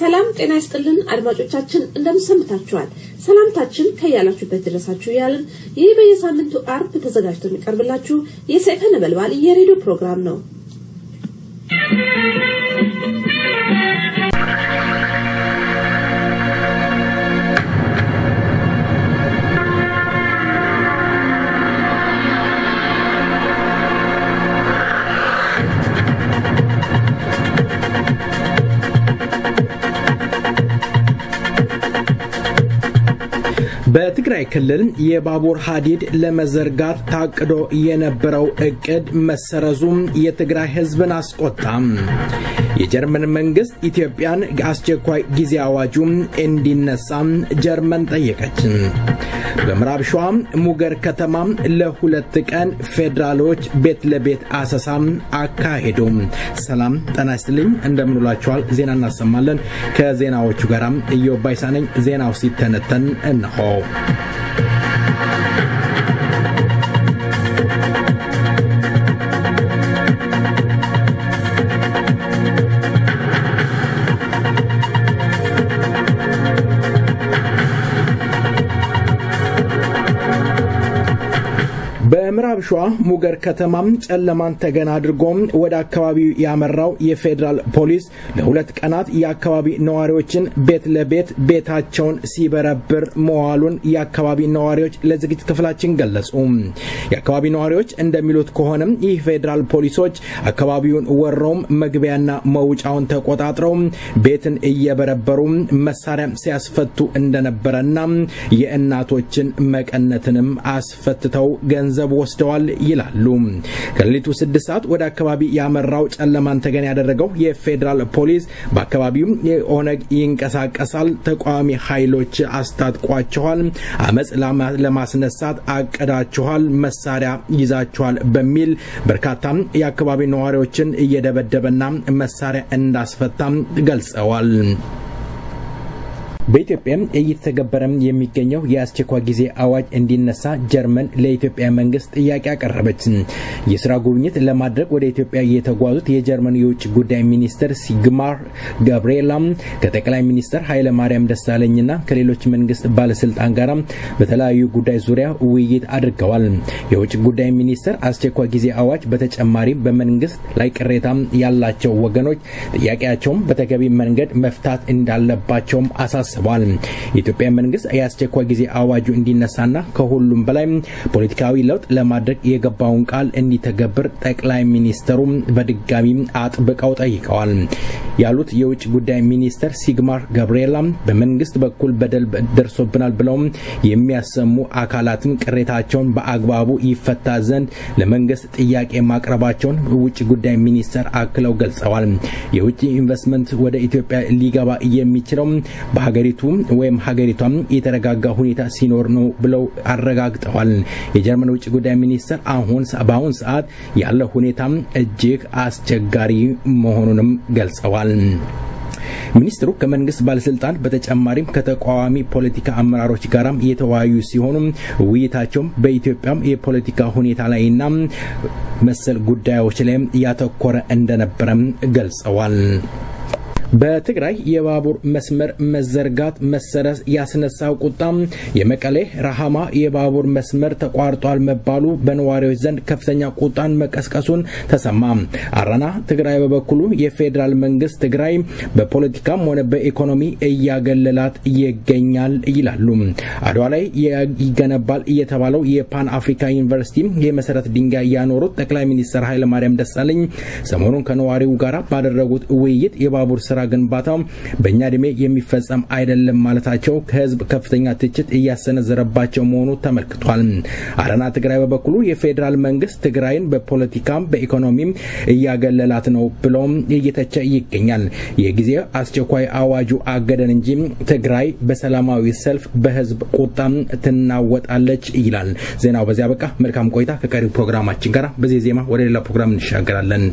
ሰላም ጤና ይስጥልን አድማጮቻችን እንደምሰምታችኋል ሰላምታችን ከያላችሁበት ድረሳችሁ ያለን ይህ በየሳምንቱ አርብ ተዘጋጅቶ የሚቀርብላችሁ የሰይፈ ነበልባል የሬዲዮ ፕሮግራም ነው በትግራይ ክልል የባቡር ሀዲድ ለመዘርጋት ታቅዶ የነበረው እቅድ መሰረዙም የትግራይ ህዝብን አስቆጣም የጀርመን መንግስት ኢትዮጵያን አስቸኳይ ጊዜ አዋጁን እንዲነሳም ጀርመን ጠየቀች በምዕራብ ሸዋ ሙገር ከተማ ለሁለት ቀን ፌደራሎች ቤት ለቤት አሰሳም አካሄዱ ሰላም ጤና ይስጥልኝ እንደምንላችኋል ዜና እናሰማለን ከዜናዎቹ ጋራም እየባይሳነኝ ዜናው ሲተነተን እንሆ በምዕራብ ሸዋ ሙገር ከተማ ጨለማን ተገና አድርጎ ወደ አካባቢው ያመራው የፌደራል ፖሊስ ለሁለት ቀናት የአካባቢ ነዋሪዎችን ቤት ለቤት ቤታቸውን ሲበረብር መዋሉን የአካባቢ ነዋሪዎች ለዝግጅት ክፍላችን ገለጹ የአካባቢ ነዋሪዎች እንደሚሉት ከሆነ ይህ ፌደራል ፖሊሶች አካባቢውን ወረውም መግቢያና መውጫውን ተቆጣጥረው ቤትን እየበረበሩ መሳሪያ ሲያስፈቱ እንደነበረና የእናቶችን መቀነትንም አስፈትተው ገንዘብ ወስደዋል ይላሉ ከሌሊቱ 6 ሰዓት ወደ አካባቢ ያመራው ጨለማን ተገን ያደረገው የፌደራል ፖሊስ በአካባቢው ኦነግ ይንቀሳቀሳል ተቋሚ ኃይሎች አስታጥቋቸዋል አመጽ ለማስነሳት አቀዳቸዋል መሳሪያ ይዛቸዋል በሚል በርካታ የአካባቢ ነዋሪዎችን እየደበደበና መሳሪያ እንዳስፈታም ገልጸዋል በኢትዮጵያ እየተገበረ የሚገኘው የአስቸኳይ ጊዜ አዋጅ እንዲነሳ ጀርመን ለኢትዮጵያ መንግስት ጥያቄ አቀረበች የሥራ ጉብኝት ለማድረግ ወደ ኢትዮጵያ የተጓዙት የጀርመን የውጭ ጉዳይ ሚኒስትር ሲግማር ጋብሪኤል ከጠቅላይ ሚኒስትር ኃይለ ማርያም ደሳለኝና ከሌሎች መንግስት ባለስልጣናት ጋር በተለያዩ ጉዳይ ዙሪያ ውይይት አድርገዋል የውጭ ጉዳይ ሚኒስትር አስቸኳይ ጊዜ አዋጅ በተጨማሪ በመንግስት ላይ ቅሬታ ያላቸው ወገኖች ጥያቄያቸውን በተገቢ መንገድ መፍታት እንዳለባቸው አሳስበዋል የኢትዮጵያ መንግስት የአስቸኳይ ጊዜ አዋጁ እንዲነሳና ከሁሉም በላይ ፖለቲካዊ ለውጥ ለማድረግ የገባውን ቃል እንዲተገብር ጠቅላይ ሚኒስትሩ በድጋሚ አጥብቀው ጠይቀዋል ያሉት የውጭ ጉዳይ ሚኒስትር ሲግማር ጋብሪኤል በመንግስት በኩል በደል ደርሶብናል ብለው የሚያሰሙ አካላትን ቅሬታቸውን በአግባቡ ይፈታ ዘንድ ለመንግስት ጥያቄ ማቅረባቸውን ውጭ ጉዳይ ሚኒስትር አክለው ገልጸዋል የውጭ ኢንቨስትመንት ወደ ኢትዮጵያ ሊገባ የሚችለው በሀገሪቱ ወይም ሀገሪቷም የተረጋጋ ሁኔታ ሲኖር ነው ብለው አረጋግጠዋል የጀርመን ውጭ ጉዳይ ሚኒስትር በአሁን ሰዓት ያለው ሁኔታ እጅግ አስቸጋሪ መሆኑንም ገልጸዋል ሚኒስትሩ ከመንግስት ባለስልጣን በተጨማሪም ከተቋዋሚ ፖለቲካ አመራሮች ጋራም የተወያዩ ሲሆኑ ውይይታቸው በኢትዮጵያ የፖለቲካ ሁኔታ ላይና መሰል ጉዳዮች ላይ ያተኮረ እንደነበረም ገልጸዋል በትግራይ የባቡር መስመር መዘርጋት መሰረዝ ያስነሳው ቁጣም የመቀሌ ረሃማ የባቡር መስመር ተቋርጧል መባሉ በነዋሪዎች ዘንድ ከፍተኛ ቁጣን መቀስቀሱን ተሰማ አራና ትግራይ በበኩሉ የፌደራል መንግስት ትግራይ በፖለቲካም ሆነ በኢኮኖሚ እያገለላት ይገኛል ይላሉ አድዋ ላይ ይገነባል የተባለው የፓን አፍሪካ ዩኒቨርሲቲ የመሰረት ድንጋይ ያኖሩት ጠቅላይ ሚኒስትር ኃይለ ማርያም ደሳለኝ ሰሞኑን ከነዋሪው ጋር ባደረጉት ውይይት የባቡር ስራ ግንባታው በእኛ ድሜ የሚፈጸም አይደለም ማለታቸው ከህዝብ ከፍተኛ ትችት እያሰነዘረባቸው መሆኑ ተመልክቷል አረና ትግራይ በበኩሉ የፌደራል መንግስት ትግራይን በፖለቲካም በኢኮኖሚም እያገለላት ነው ብሎም እየተቸ ይገኛል የጊዜ አስቸኳይ አዋጁ አገደን እንጂ ትግራይ በሰላማዊ ሰልፍ በህዝብ ቁጣም ትናወጣለች ይላል ዜናው በዚያ በቃ መልካም ቆይታ ከቀሪው ፕሮግራማችን ጋር በዚህ ዜማ ወደ ሌላ ፕሮግራም እንሻገራለን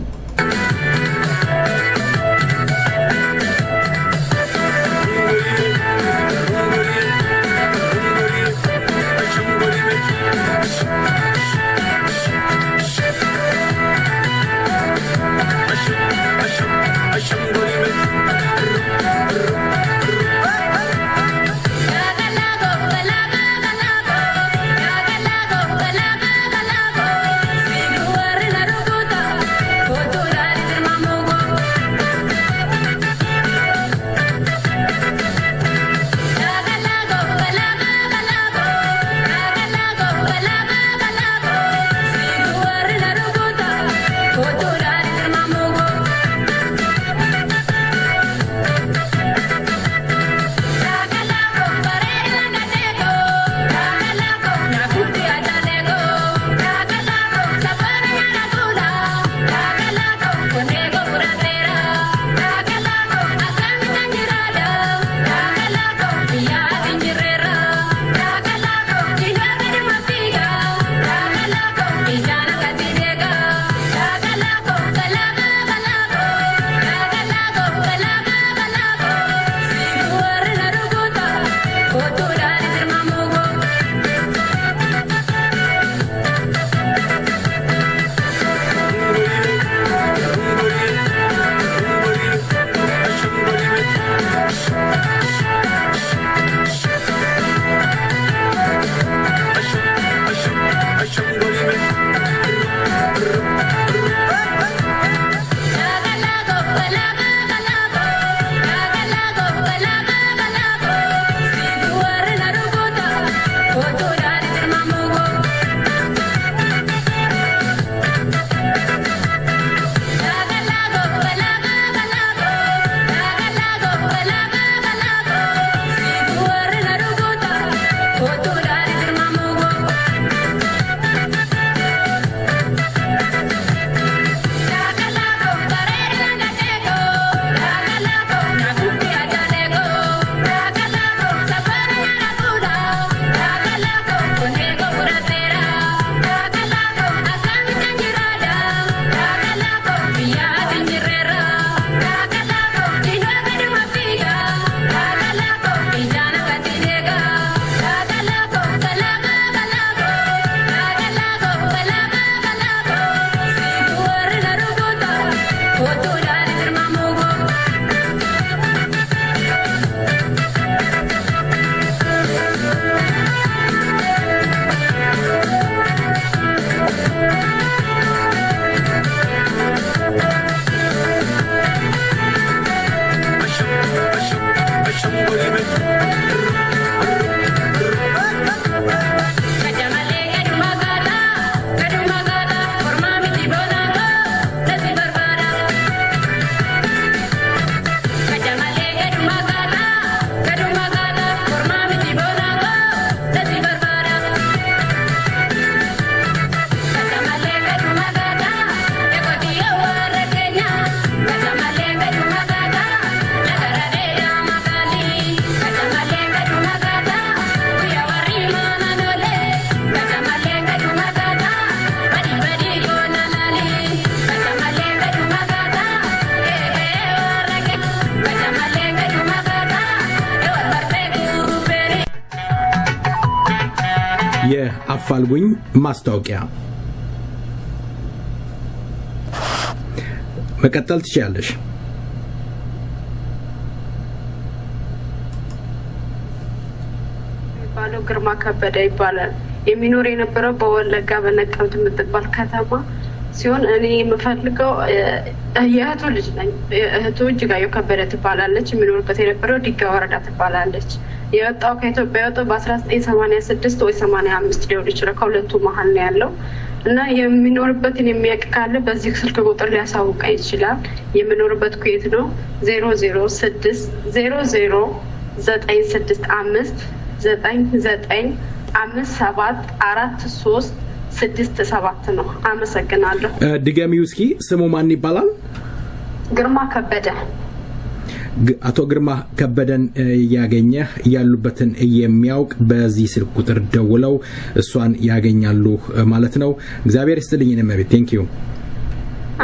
የአፋልጉኝ ማስታወቂያ መቀጠል ትችያለሽ ባለው ግርማ ከበደ ይባላል የሚኖር የነበረው በወለጋ በነቀምት የምትባል ከተማ ሲሆን እኔ የምፈልገው የእህቱ ልጅ ነኝ እህቱ እጅጋየሁ ከበደ ትባላለች የሚኖርበት የነበረው ዲጋ ወረዳ ትባላለች የወጣው ከኢትዮጵያ የወጣው በ1986 ወይ 85 ሊሆን ይችላል ከሁለቱ መሃል ነው ያለው እና የሚኖርበትን የሚያውቅ ካለ በዚህ ስልክ ቁጥር ሊያሳውቀኝ ይችላል የሚኖርበት ኩዌት ነው 0060099574367 ነው አመሰግናለሁ ድጋሚው እስኪ ስሙ ማን ይባላል ግርማ ከበደ አቶ ግርማ ከበደን ያገኘ ያሉበትን የሚያውቅ በዚህ ስልክ ቁጥር ደውለው እሷን ያገኛሉ ማለት ነው እግዚአብሔር ይስጥልኝ ነመቤት ቴንክ ዩ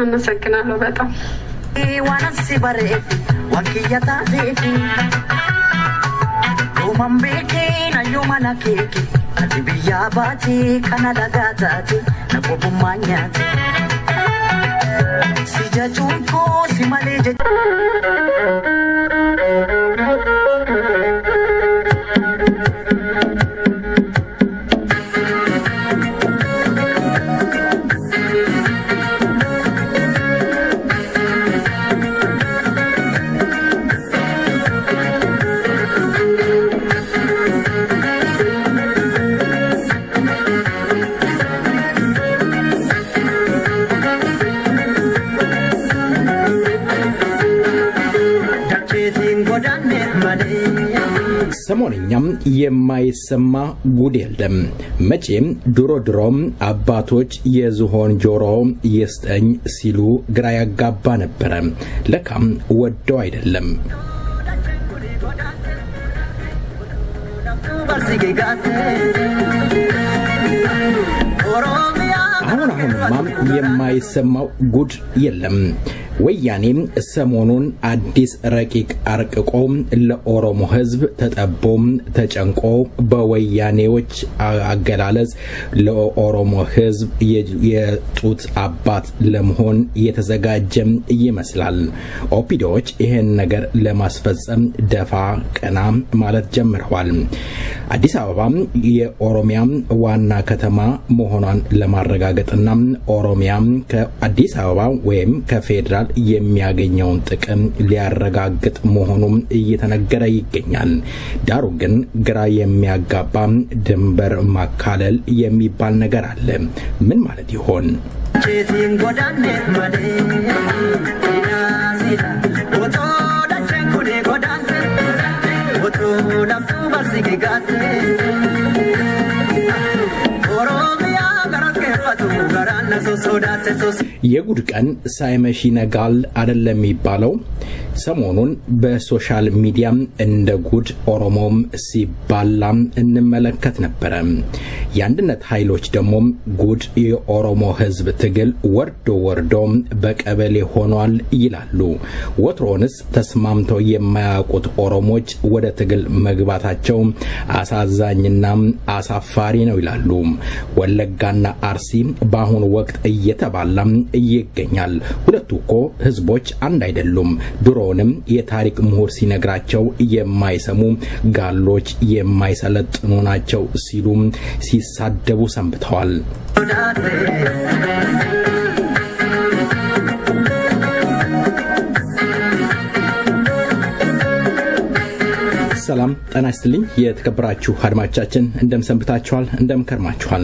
አመሰግናለሁ በጣም ዋናሲ ባሬ ወኪያታቲ ኡማምቤኪና ዩማናኬኪ አዲቢያባቲ ካናዳጋታቲ ነቆቡማኛቲ ሲጃጁንኮ ሲማሌጀ ሰሞንኛም የማይሰማ ጉድ የለም መቼም ድሮም አባቶች የዝሆን ጆሮ ይስጠኝ ሲሉ ግራ ያጋባ ነበር ለካም ወደው አይደለም አሁን የማይሰማው ጉድ የለም ወያኔም ሰሞኑን አዲስ ረቂቅ አርቅቆ ለኦሮሞ ህዝብ ተጠቦም ተጨንቆ በወያኔዎች አገላለጽ ለኦሮሞ ህዝብ የጡት አባት ለመሆን የተዘጋጀም ይመስላል ኦፒዶች ይሄን ነገር ለማስፈጸም ደፋ ቀና ማለት ጀምረዋል አዲስ አበባ የኦሮሚያ ዋና ከተማ መሆኗን ለማረጋገጥና ኦሮሚያ ከአዲስ አበባ ወይም ከፌደራል የሚያገኘውን ጥቅም ሊያረጋግጥ መሆኑን እየተነገረ ይገኛል ዳሩ ግን ግራ የሚያጋባ ድንበር ማካለል የሚባል ነገር አለ ምን ማለት ይሆን ቼቲን ጎዳኔ ማለ ሲዳ ወቶ ዳቸን ኩዴ ጎዳኔ ወቶ ዳምቱ ባርሲጋቴ ኦሮሚያ ጋራከፋቱ ጋራና ሶሶዳቴ ሶስ የጉድ ቀን ሳይመሽ ይነጋል አይደለም የሚባለው ሰሞኑን በሶሻል ሚዲያ እንደ ጉድ ኦሮሞም ሲባላም እንመለከት ነበር ያንድነት ኃይሎች ደግሞ ጉድ የኦሮሞ ህዝብ ትግል ወርዶ በቀበሌ ሆኗል ይላሉ ወትሮንስ ተስማምተው የማያውቁት ኦሮሞች ወደ ትግል መግባታቸው አሳዛኝና አሳፋሪ ነው ይላሉ ወለጋና አርሲ በአሁኑ ወቅት እየተባላ ይገኛል ሁለቱ እኮ ህዝቦች አንድ አይደሉም ድሮንም የታሪክ ምሁር ሲነግራቸው የማይሰሙ ጋሎች የማይሰለጥኑ ናቸው ሲሉ ሲሳደቡ ሰንብተዋል ሰላም ጤና ይስጥልኝ የተከበራችሁ አድማጮቻችን እንደምሰንብታችኋል እንደምከርማችኋል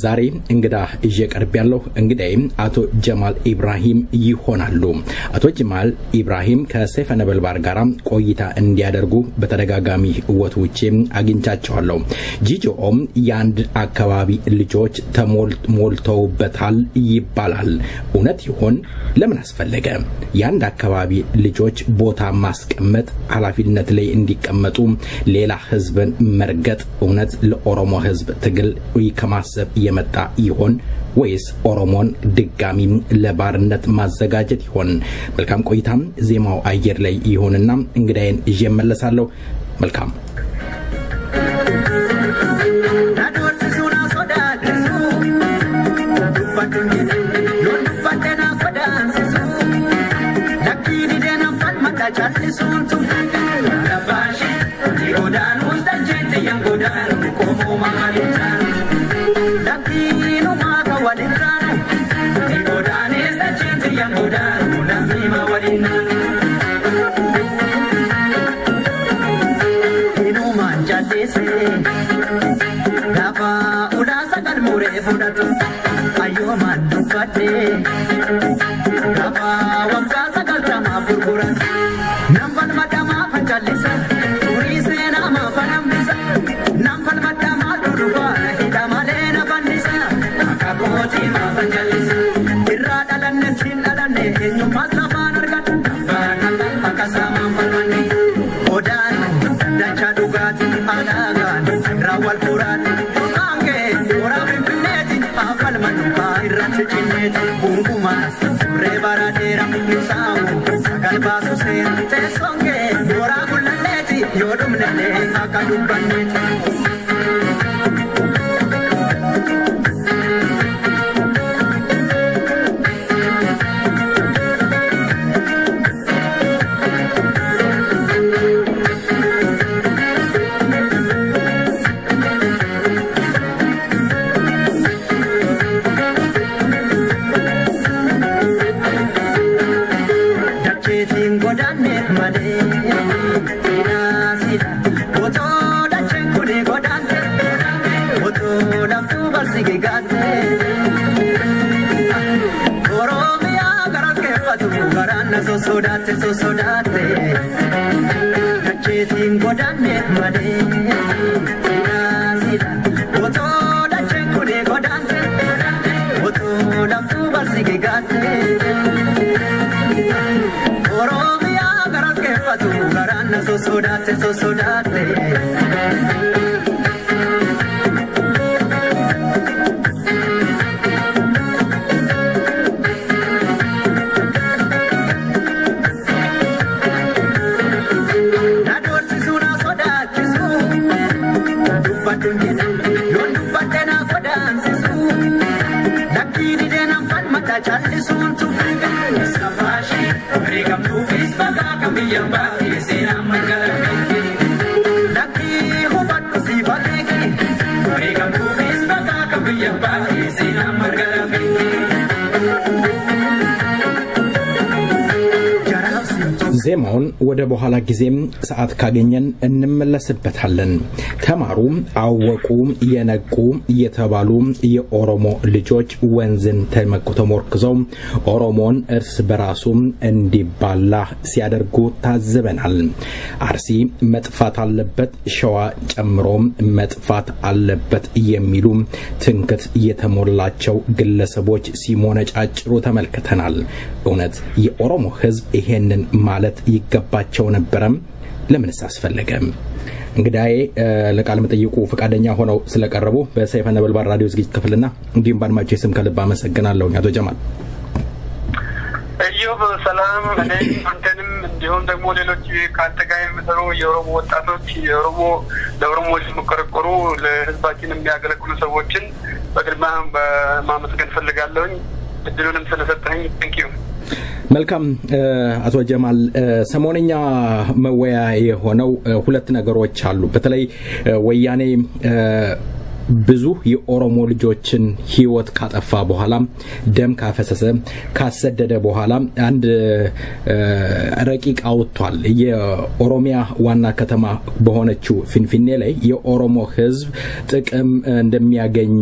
ዛሬ እንግዳ እየቀርብ ያለው እንግዳዬ አቶ ጀማል ኢብራሂም ይሆናሉ አቶ ጀማል ኢብራሂም ከሰይፈ ነበልባል ጋር ቆይታ እንዲያደርጉ በተደጋጋሚ ወጥቼ አግኝቻቸዋለሁ ጂጂኦም ያንድ አካባቢ ልጆች ተሞልተውበታል ይባላል እውነት ይሆን ለምን አስፈለገ ያንድ አካባቢ ልጆች ቦታ ማስቀመጥ ኃላፊነት ላይ እንዲቀመጡ ሌላ ህዝብን መርገጥ እውነት ለኦሮሞ ህዝብ ትግል ከማሰብ የመጣ ይሆን ወይስ ኦሮሞን ድጋሚ ለባርነት ማዘጋጀት ይሆን መልካም ቆይታም ዜማው አየር ላይ ይሆንና እንግዳዬን እየመለሳለሁ መልካም falmata challisuntu Dabashi Godanu stajeti yang godanu Komo mahalitanu Dakinu maka waliranu Godani stajeti yang godanu Namima walinanu Inu manjadese Gapa udah sakal mure budatu Ayo mandu kate Gapa wamka sakal drama burburan Nampan madama pancalisa Urise nama panambisa Nampan madama duduwa Hidamalena pandisa Akakoti ma pancalisa Irra dalanne chin dalanne Enyu masla panargat Banakal pakasama palmani Odanu Dacha dugati alagan Rawal purati Angge Orabi pineti Apal manuka irrat chinneti Bungumas Rebaradera Nisamu Sakal basu sen Tesonge Ora kullaneti Yodum nene Akadum baneti So sodate Kachetin godane made Sida sida Oto da chenkune godante Oto da tu barsige gate Oromia garas ke patu garana so sodate Challisuntu Safashi Regam tufis baga kamiyang baki Sinaman galapiki Laki hubat kusifaliki Regam tufis baga kamiyang baki Sinaman galapiki ዜማውን ወደ በኋላ ጊዜም ሰዓት ካገኘን እንመለስበታለን። ተማሩ፣ አወቁ፣ የነቁ የተባሉ የኦሮሞ ልጆች ወንዝን ተመርኩዘው ኦሮሞን እርስ በራሱ እንዲባላ ሲያደርጉ ታዘበናል። አርሲ መጥፋት አለበት፣ ሸዋ ጨምሮ መጥፋት አለበት የሚሉ ትንክት የተሞላቸው ግለሰቦች ሲሞነጫጭሩ ተመልክተናል። እውነት የኦሮሞ ሕዝብ ይሄንን ማለት ይገባቸው ነበረም? ለምንስ አስፈለገ? እንግዳዬ ለቃለ መጠይቁ ፈቃደኛ ሆነው ስለቀረቡ በሰይፈ ነበልባል ራዲዮ ዝግጅት ክፍልና እንዲሁም ባድማጮች ስም ከልብ አመሰግናለሁ። አቶ ጀማል እዮብ ሰላም። እኔ አንተንም እንዲሁም ደግሞ ሌሎች ካንተ ጋር የሚሰሩ የኦሮሞ ወጣቶች ለኦሮሞ የሚቆረቆሩ ለህዝባችን የሚያገለግሉ ሰዎችን በቅድሚያ ማመስገን ፈልጋለሁ። እድሉንም ስለሰጠኝ ቴንክ ዩ። መልካም አቶ ጀማል፣ ሰሞነኛ መወያያ የሆነው ሁለት ነገሮች አሉ። በተለይ ወያኔ ብዙ የኦሮሞ ልጆችን ህይወት ካጠፋ በኋላ ደም ካፈሰሰ ካሰደደ በኋላ አንድ ረቂቅ አውጥቷል። የኦሮሚያ ዋና ከተማ በሆነችው ፊንፊኔ ላይ የኦሮሞ ህዝብ ጥቅም እንደሚያገኝ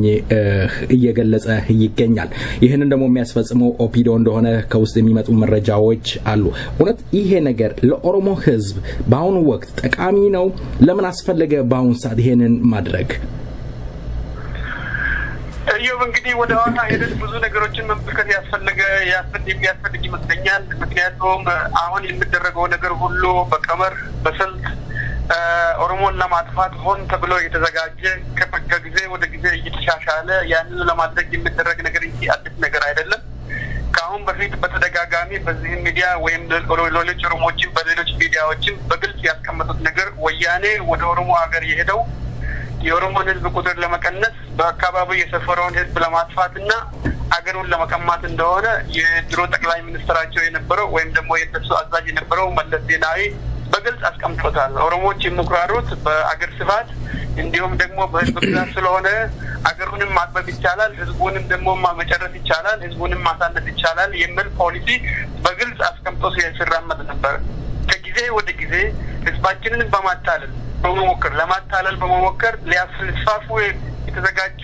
እየገለጸ ይገኛል። ይሄንን ደግሞ የሚያስፈጽመው ኦፒዶ እንደሆነ ከውስጥ የሚመጡ መረጃዎች አሉ። እውነት ይሄ ነገር ለኦሮሞ ህዝብ በአሁኑ ወቅት ጠቃሚ ነው? ለምን አስፈለገ በአሁኑ ሰዓት ይሄንን ማድረግ? እዮብ እንግዲህ ወደ ኋላ ሄደን ብዙ ነገሮችን መመልከት የሚያስፈልግ ይመስለኛል። ምክንያቱም አሁን የሚደረገው ነገር ሁሉ በቀመር በስልት ኦሮሞን ለማጥፋት ሆን ተብሎ የተዘጋጀ ከጊዜ ወደ ጊዜ እየተሻሻለ ያንን ለማድረግ የሚደረግ ነገር እንጂ አዲስ ነገር አይደለም። ከአሁን በፊት በተደጋጋሚ በዚህ ሚዲያ ወይም ሌሎች ኦሮሞዎችን በሌሎች ሚዲያዎችን በግልጽ ያስቀመጡት ነገር ወያኔ ወደ ኦሮሞ ሀገር የሄደው የኦሮሞን ህዝብ ቁጥር ለመቀነስ በአካባቢው የሰፈረውን ህዝብ ለማጥፋትና አገሩን ለመቀማት እንደሆነ የድሮ ጠቅላይ ሚኒስትራቸው የነበረው ወይም ደግሞ የእሱ አዛዥ የነበረው መለስ ዜናዊ በግልጽ አስቀምጦታል። ኦሮሞዎች የሚኩራሩት በአገር ስፋት እንዲሁም ደግሞ በህዝብ ብዛት ስለሆነ አገሩንም ማጥበብ ይቻላል፣ ህዝቡንም ደግሞ መጨረስ ይቻላል፣ ህዝቡንም ማሳነስ ይቻላል የሚል ፖሊሲ በግልጽ አስቀምጦ ሲራመድ ነበር። ከጊዜ ወደ ጊዜ ህዝባችንን ለማታለል በመሞከር ሊያስፋፉ የተዘጋጁ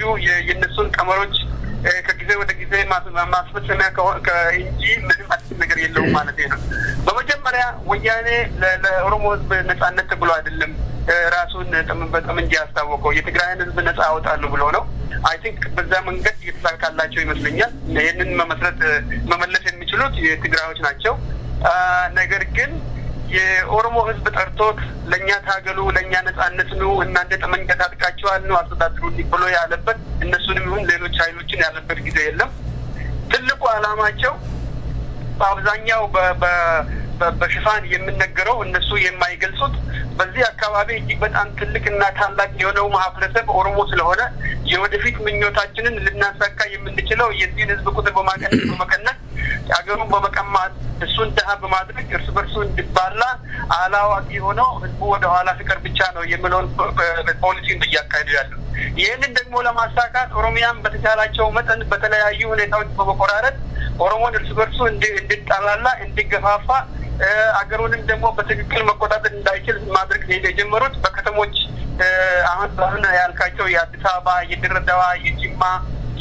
የነሱን ቀመሮች ከጊዜ ወደ ጊዜ ማስፈጸሚያ እንጂ ምንም አዲስ ነገር የለውም ማለት ነው። በመጀመሪያ ወያኔ ለኦሮሞ ህዝብ ነጻነት ብሎ አይደለም ራሱን ጠመንጃ ያስታወቀው የትግራይን ህዝብ ነጻ አወጣለሁ ብሎ ነው። አይ ቲንክ በዛ መንገድ እየተሳካላቸው ይመስለኛል። ይሄንን መመለስ የሚችሉት የትግራዮች ናቸው። ነገር ግን የኦሮሞ ህዝብ ጠርቶት ለኛ ታገሉ፣ ለኛ ነጻነት ነው፣ እናንተ ጠመንጃ ታጥቃችኋል ነው አስተዳድሩን ብሎ ያለበት እነሱንም ይሁን ሌሎች ኃይሎችን ያለበት ጊዜ የለም። ትልቁ ዓላማቸው በአብዛኛው በሽፋን የምንነገረው እነሱ የማይገልጹት በዚህ አካባቢ እጅግ በጣም ትልቅና ታላቅ የሆነው ማህበረሰብ ኦሮሞ ስለሆነ የወደፊት ምኞታችንን ልናሳካ የምንችለው የዚህን ህዝብ ቁጥር በመቀነስ አገሩን በመቀማት እሱን ደሃ በማድረግ እርስ በርሱ እንዲባላ አላዋቂ ሆነው ህዝቡ ወደ ኋላ ፍቅር ብቻ ነው የሚለውን ፖሊሲን እያካሄዱ ያለው። ይህንን ደግሞ ለማሳካት ኦሮሚያን በተቻላቸው መጠን በተለያዩ ሁኔታዎች በመቆራረጥ ኦሮሞን እርስ በርሱ እንዲጣላላ እንዲገፋፋ አገሩንም ደግሞ በትክክል መቆጣጠር እንዳይችል ማድረግ የጀመሩት በከተሞች አሁን ያልካቸው የአዲስ አበባ፣ የድሬዳዋ፣ የጅማ፣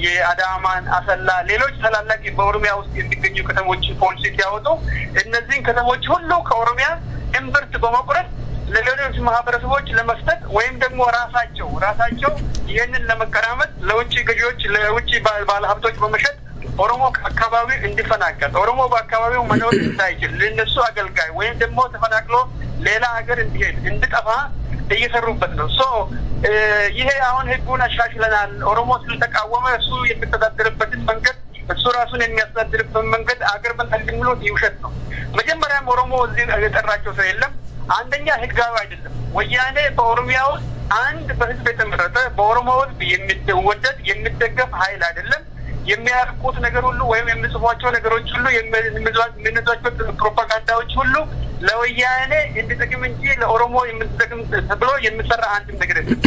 የአዳማን፣ አሰላ ሌሎች ታላላቅ በኦሮሚያ ውስጥ የሚገኙ ከተሞች ፖሊሲ ሲያወጡ እነዚህን ከተሞች ሁሉ ከኦሮሚያ እምብርት በመቁረጥ ለሌሎች ማህበረሰቦች ለመስጠት ወይም ደግሞ ራሳቸው ይህንን ለመቀራመጥ ለውጭ ገዢዎች ለውጭ ባለሀብቶች በመሸጥ ኦሮሞ አካባቢ እንዲፈናቀል ኦሮሞ በአካባቢው መኖር እንዳይችል ለነሱ አገልጋይ ወይም ደግሞ ተፈናቅሎ ሌላ ሀገር እንዲጠፋ እየሰሩበት ነው። ይሄ አሁን ህጉን አሻሽለናል ኦሮሞ ስለተቃወመ እሱ የሚተዳደርበትን መንገድ እሱ ራሱን የሚያስተዳድርበት መንገድ አገር በእንደሚሉት ይውሸት ነው። መጀመሪያም ኦሮሞ እዚህ የጠራቸው ሰው የለም። አንደኛ ህጋዊ አይደለም። ወያኔ በኦሮሚያ ውስጥ አንድ በህዝብ የተመረጠ በኦሮሞ ህዝብ የሚወደድ የሚደገፍ ኃይል አይደለም። የሚያርቁት ነገር ሁሉ ወይም የሚጽፏቸው ነገሮች ሁሉ የሚነዟቸው ፕሮፓጋንዳዎች ሁሉ ለወያኔ እንዲጠቅም እንጂ ለኦሮሞ የምትጠቅም ተብሎ የሚሰራ አንድ ነገር የለም።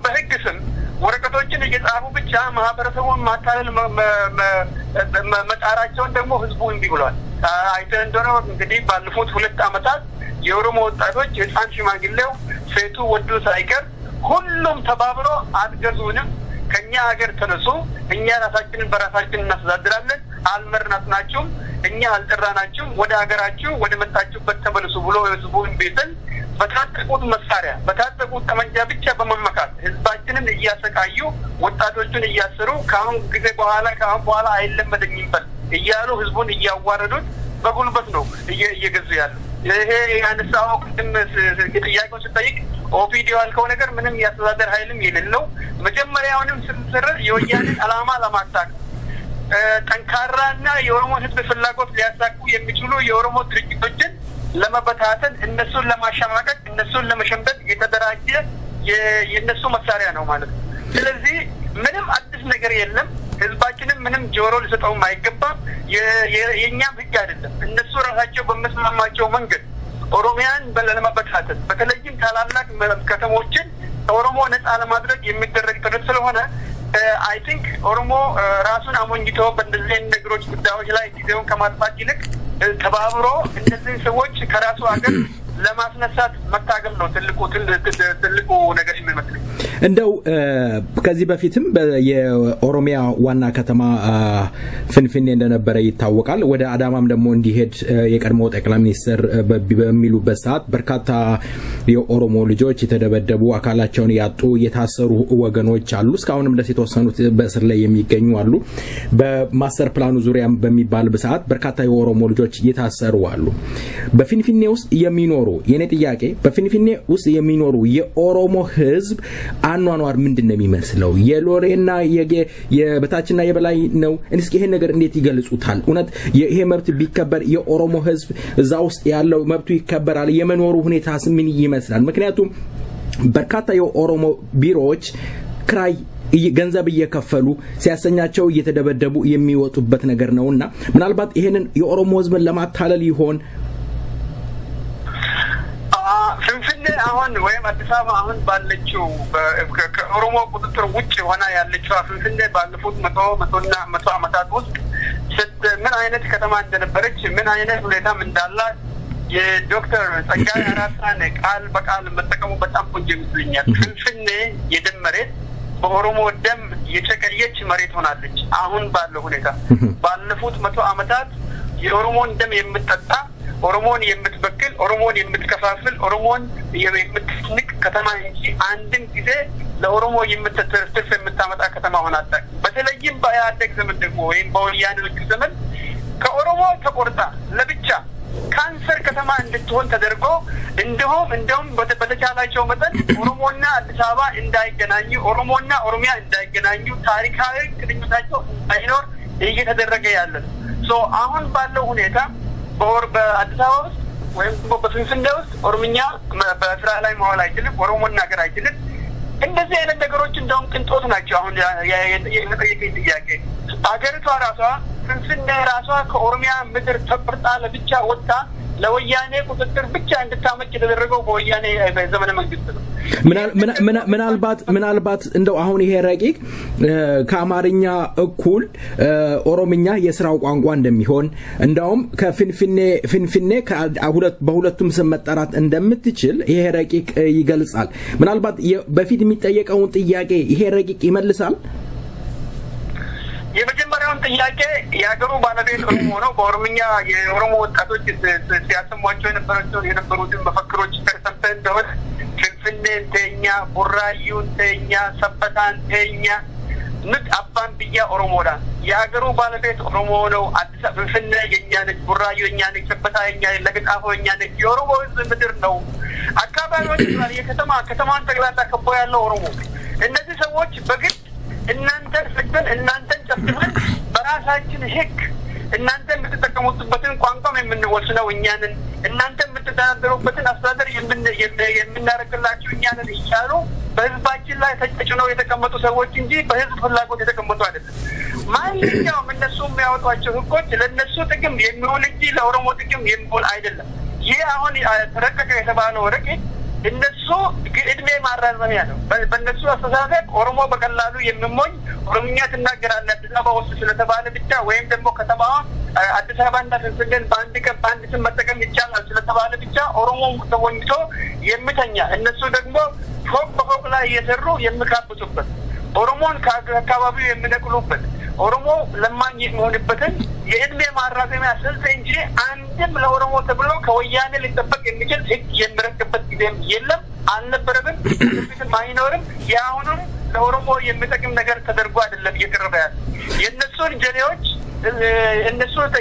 በህግ ስም ወረቀቶችን እየጻፉ ብቻ ማህበረሰቡን ማታለል መጣራቸውን ደግሞ ህዝቡ እንቢ ብሏል። አይተህ እንደሆነ እንግዲህ ባለፉት 2 ዓመታት የኦሮሞ ወጣቶች ህፃን፣ ሽማግሌው፣ ሴቱ፣ ወንዱ ሳይቀር ሁሉም ተባብሮ አትገዙንም፣ ከኛ ሀገር ተነሱ፣ እኛ ራሳችንን በራሳችን እናስተዳድራለን፣ አልመረጥናችሁም፣ እኛ አልጠራናችሁም፣ ወደ ሀገራችሁ ወደ መጣችሁበት ተመለሱ ብሎ ህዝቡን ቤትን በታጠቁት መሳሪያ በታጠቁት ጠመንጃ ብቻ በመመካት ህዝባችንን እያሰቃዩ ወጣቶቹን እያሰሩ ከአሁን በኋላ አይለመደኝም በል እያሉ ህዝቡን እያዋረዱት በጉልበት ነው እየገዙ ያሉ። ይሄ ያነሳው ቅድም ጥያቄው ስጠይቅ ኦፒዲዮ ያልከው ነገር ምንም ያስተዳደር ኃይልም የሌለው መጀመሪያውንም ስንሰራ የወያኔን ዓላማ ለማሳካት ጠንካራና የኦሮሞ ህዝብ ፍላጎት ሊያሳኩ የሚችሉ የኦሮሞ ድርጅቶችን ለመበታተን እነሱን ለማሸማቀቅ እነሱን ለመሸምደድ የተደራጀ የነሱ መሳሪያ ነው ማለት ነው። ስለዚህ ምንም አዲስ ነገር የለም። ህዝባችንም ምንም ጆሮ ሊሰጠውም አይገባም። የኛም ህግ አይደለም። እነሱ ራሳቸው በመስማማቸው መንገድ ኦሮሚያን ለመበታተን በተለይም ታላላቅ ከተሞችን ኦሮሞ ነፃ ለማድረግ የሚደረግ ጥረት ስለሆነ አይ ቲንክ ኦሮሞ ራሱን አሞኝቶ በእንደዚህ ነገሮች ጉዳዮች ላይ ጊዜውን ከማጥፋት ይልቅ ተባብሮ እነዚህ ሰዎች ከራሱ ሀገር ለማስነሳት መታገል ነው ትልቁ ነገር የሚመስለኝ። እንደው ከዚህ በፊትም የኦሮሚያ ዋና ከተማ ፍንፍኔ እንደነበረ ይታወቃል። ወደ አዳማም ደግሞ እንዲሄድ የቀድሞው ጠቅላይ ሚኒስትር በሚሉበት ሰዓት በርካታ የኦሮሞ ልጆች የተደበደቡ አካላቸውን ያጡ የታሰሩ ወገኖች አሉ። እስካሁንም ድረስ የተወሰኑት በእስር ላይ የሚገኙ አሉ። በማስተር ፕላኑ ዙሪያ በሚባል ሰዓት በርካታ የኦሮሞ ልጆች የታሰሩ አሉ። በፍንፍኔ ውስጥ የሚኖሩ የኔ ጥያቄ በፍንፍኔ ውስጥ የሚኖሩ የኦሮሞ ህዝብ አኗኗር ምንድነው የሚመስለው? የሎሬና የበታችና የበላይ ነው? እስኪ ይሄን ነገር እንዴት ይገልጹታል? እውነት ይሄ መብት ቢከበር የኦሮሞ ህዝብ እዛ ውስጥ ያለው መብቱ ይከበራል? የመኖሩ ሁኔታስ ምን ይመስላል? ምክንያቱም በርካታ የኦሮሞ ቢሮዎች ክራይ ገንዘብ እየከፈሉ ሲያሰኛቸው እየተደበደቡ የሚወጡበት ነገር ነውና ምናልባት ይሄንን የኦሮሞ ህዝብን ለማታለል ይሆን ፍንፍኔ አሁን ወይም አዲስ አበባ አሁን ባለችው ከኦሮሞ ቁጥጥር ውጭ ሆና ያለችው ፍንፍኔ ባለፉት 100 ዓመታት ውስጥ ምን አይነት ከተማ እንደነበረች ምን አይነት ሁኔታም እንዳላት የዶክተር ጸጋዬ አራሳን ቃል በቃል መጠቀሙ በጣም ቆንጆ ይመስለኛል። ፍንፍኔ የደም መሬት በኦሮሞ ደም የጨቀየች መሬት ሆናለች። አሁን ባለው ሁኔታ ባለፉት 100 ዓመታት የኦሮሞን ደም የምትጠጣ ኦሮሞን የምትበክል ኦሮሞን የምትከፋፍል ኦሮሞን የምትስንቅ ከተማ እንጂ አንድም ጊዜ ለኦሮሞ የምትተርፍ የምታመጣ ከተማ ሆናለች። በተለይም በኢህአዴግ ዘመን ደግሞ ወይም በወያኔዎች ዘመን ከኦሮሞ ተቆርጣ ለብቻ ካንሰር ከተማ እንድትሆን ተደርጎ እንደውም በተቻላቸው መጠን ኦሮሞና አዲስ አበባ እንዳይገናኙ ኦሮሞና ኦሮሚያ እንዳይገናኙ ታሪካዊ ግንኙነታቸው እንዳይኖር እየተደረገ ያለ ነው። አሁን ባለው ሁኔታ በአዲስ አበባ ውስጥ ወይም በፍንፍኔ ውስጥ ኦሮምኛ በስራ ላይ መዋል አይችልም፣ ኦሮሞ መናገር አይችልም። እንደዚህ አይነት ነገሮች እንደውም ቅንጦት ናቸው። አሁን የመጠየቀኝ ጥያቄ አገሪቷ ራሷ ፍንፍኔ ራሷ ከኦሮሚያ ምድር ተቆርጣ ለብቻ ወጣ ለወያኔ ቁጥጥር ብቻ እንድታመጭ የተደረገው በወያኔ ዘመነ መንግስት ነው። ምናልባት እንደው አሁን ይሄ ረቂቅ ከአማርኛ እኩል ኦሮምኛ የስራው ቋንቋ እንደሚሆን እንደውም ከፍንፍኔ በሁለቱም ስም መጠራት እንደምትችል ይሄ ረቂቅ ይገልጻል። ምናልባት በፊት የሚጠየቀውን ጥያቄ ይሄ ረቂቅ ይመልሳል። የመጀመሪያውን ጥያቄ የሀገሩ ባለቤት ኦሮሞ ነው። በኦሮምኛ የኦሮሞ ወጣቶች ሲያሰሟቸው የነበሩትን መፈክሮች ተሰምተህ እንደሆነ ፍንፍኔን ተኛ፣ ቡራዩን ተኛ፣ ሰበታን ተኛ ንድ አባን ብያ ኦሮሞዳ የሀገሩ ባለቤት ኦሮሞ ነው። አዲስ አበባ ፍንፍኔ የኛ ነች፣ ቡራዩ የኛ ነች፣ ሰበታ የኛ ነች፣ ለገጣፎ የኛ ነች። የኦሮሞ ህዝብ ምድር ነው። አካባቢዎች ከተማን ጠቅላላ ከቦ ያለው ኦሮሞ። እነዚህ ሰዎች በግድ እናንተን ፍቅርን እናንተን ጨፍተን በራሳችን ህግ እናንተ የምትጠቀሙበትን ቋንቋም የምንወስነው እኛንን እናንተ የምትተዳደሩበትን አስተዳደር የምናደርግላችሁ እኛንን እያሉ በህዝባችን ላይ ተጭነው የተቀመጡ ሰዎች እንጂ በህዝብ ፍላጎት የተቀመጡ አይደለም። ማንኛውም እነሱ የሚያወጧቸው ህጎች ለእነሱ ጥቅም የሚውል እንጂ ለኦሮሞ ጥቅም የሚውል አይደለም። ይህ አሁን ተረቀቀ የተባለው ረቂቅ እነሱ እድሜ ማራዘሚያ ነው። በእነሱ አስተሳሰብ ኦሮሞ በቀላሉ የሚሞኝ ኦሮምኛ ትናገራለህ አዲስ አበባ ውስጥ ስለተባለ ብቻ ወይም ደግሞ ከተማዋ አዲስ አበባ እና ፍንፍኔን በአንድ ስም መጠቀም ይቻላል ስለተባለ ብቻ ኦሮሞ ተሞኝቶ የምተኛ እነሱ ደግሞ ፎቅ በፎቅ ላይ እየሰሩ የሚካብቱበት ኦሮሞን ከአካባቢው የሚነቅሉበት ኦሮሞ ለማኝ የሚሆንበትን የእድሜ ማራዘሚያ ስልት እንጂ አንድም ለኦሮሞ ተብሎ ከወያኔ ሊጠበቅ የሚችል ህግ የሚረቅበት ጊዜም የለም፣ አልነበረም፣ ወደፊትም አይኖርም። የአሁኑም ለኦሮሞ የሚጠቅም ነገር ተደርጎ አይደለም እየቀረበ ያለ። የእነሱን ጀሌዎች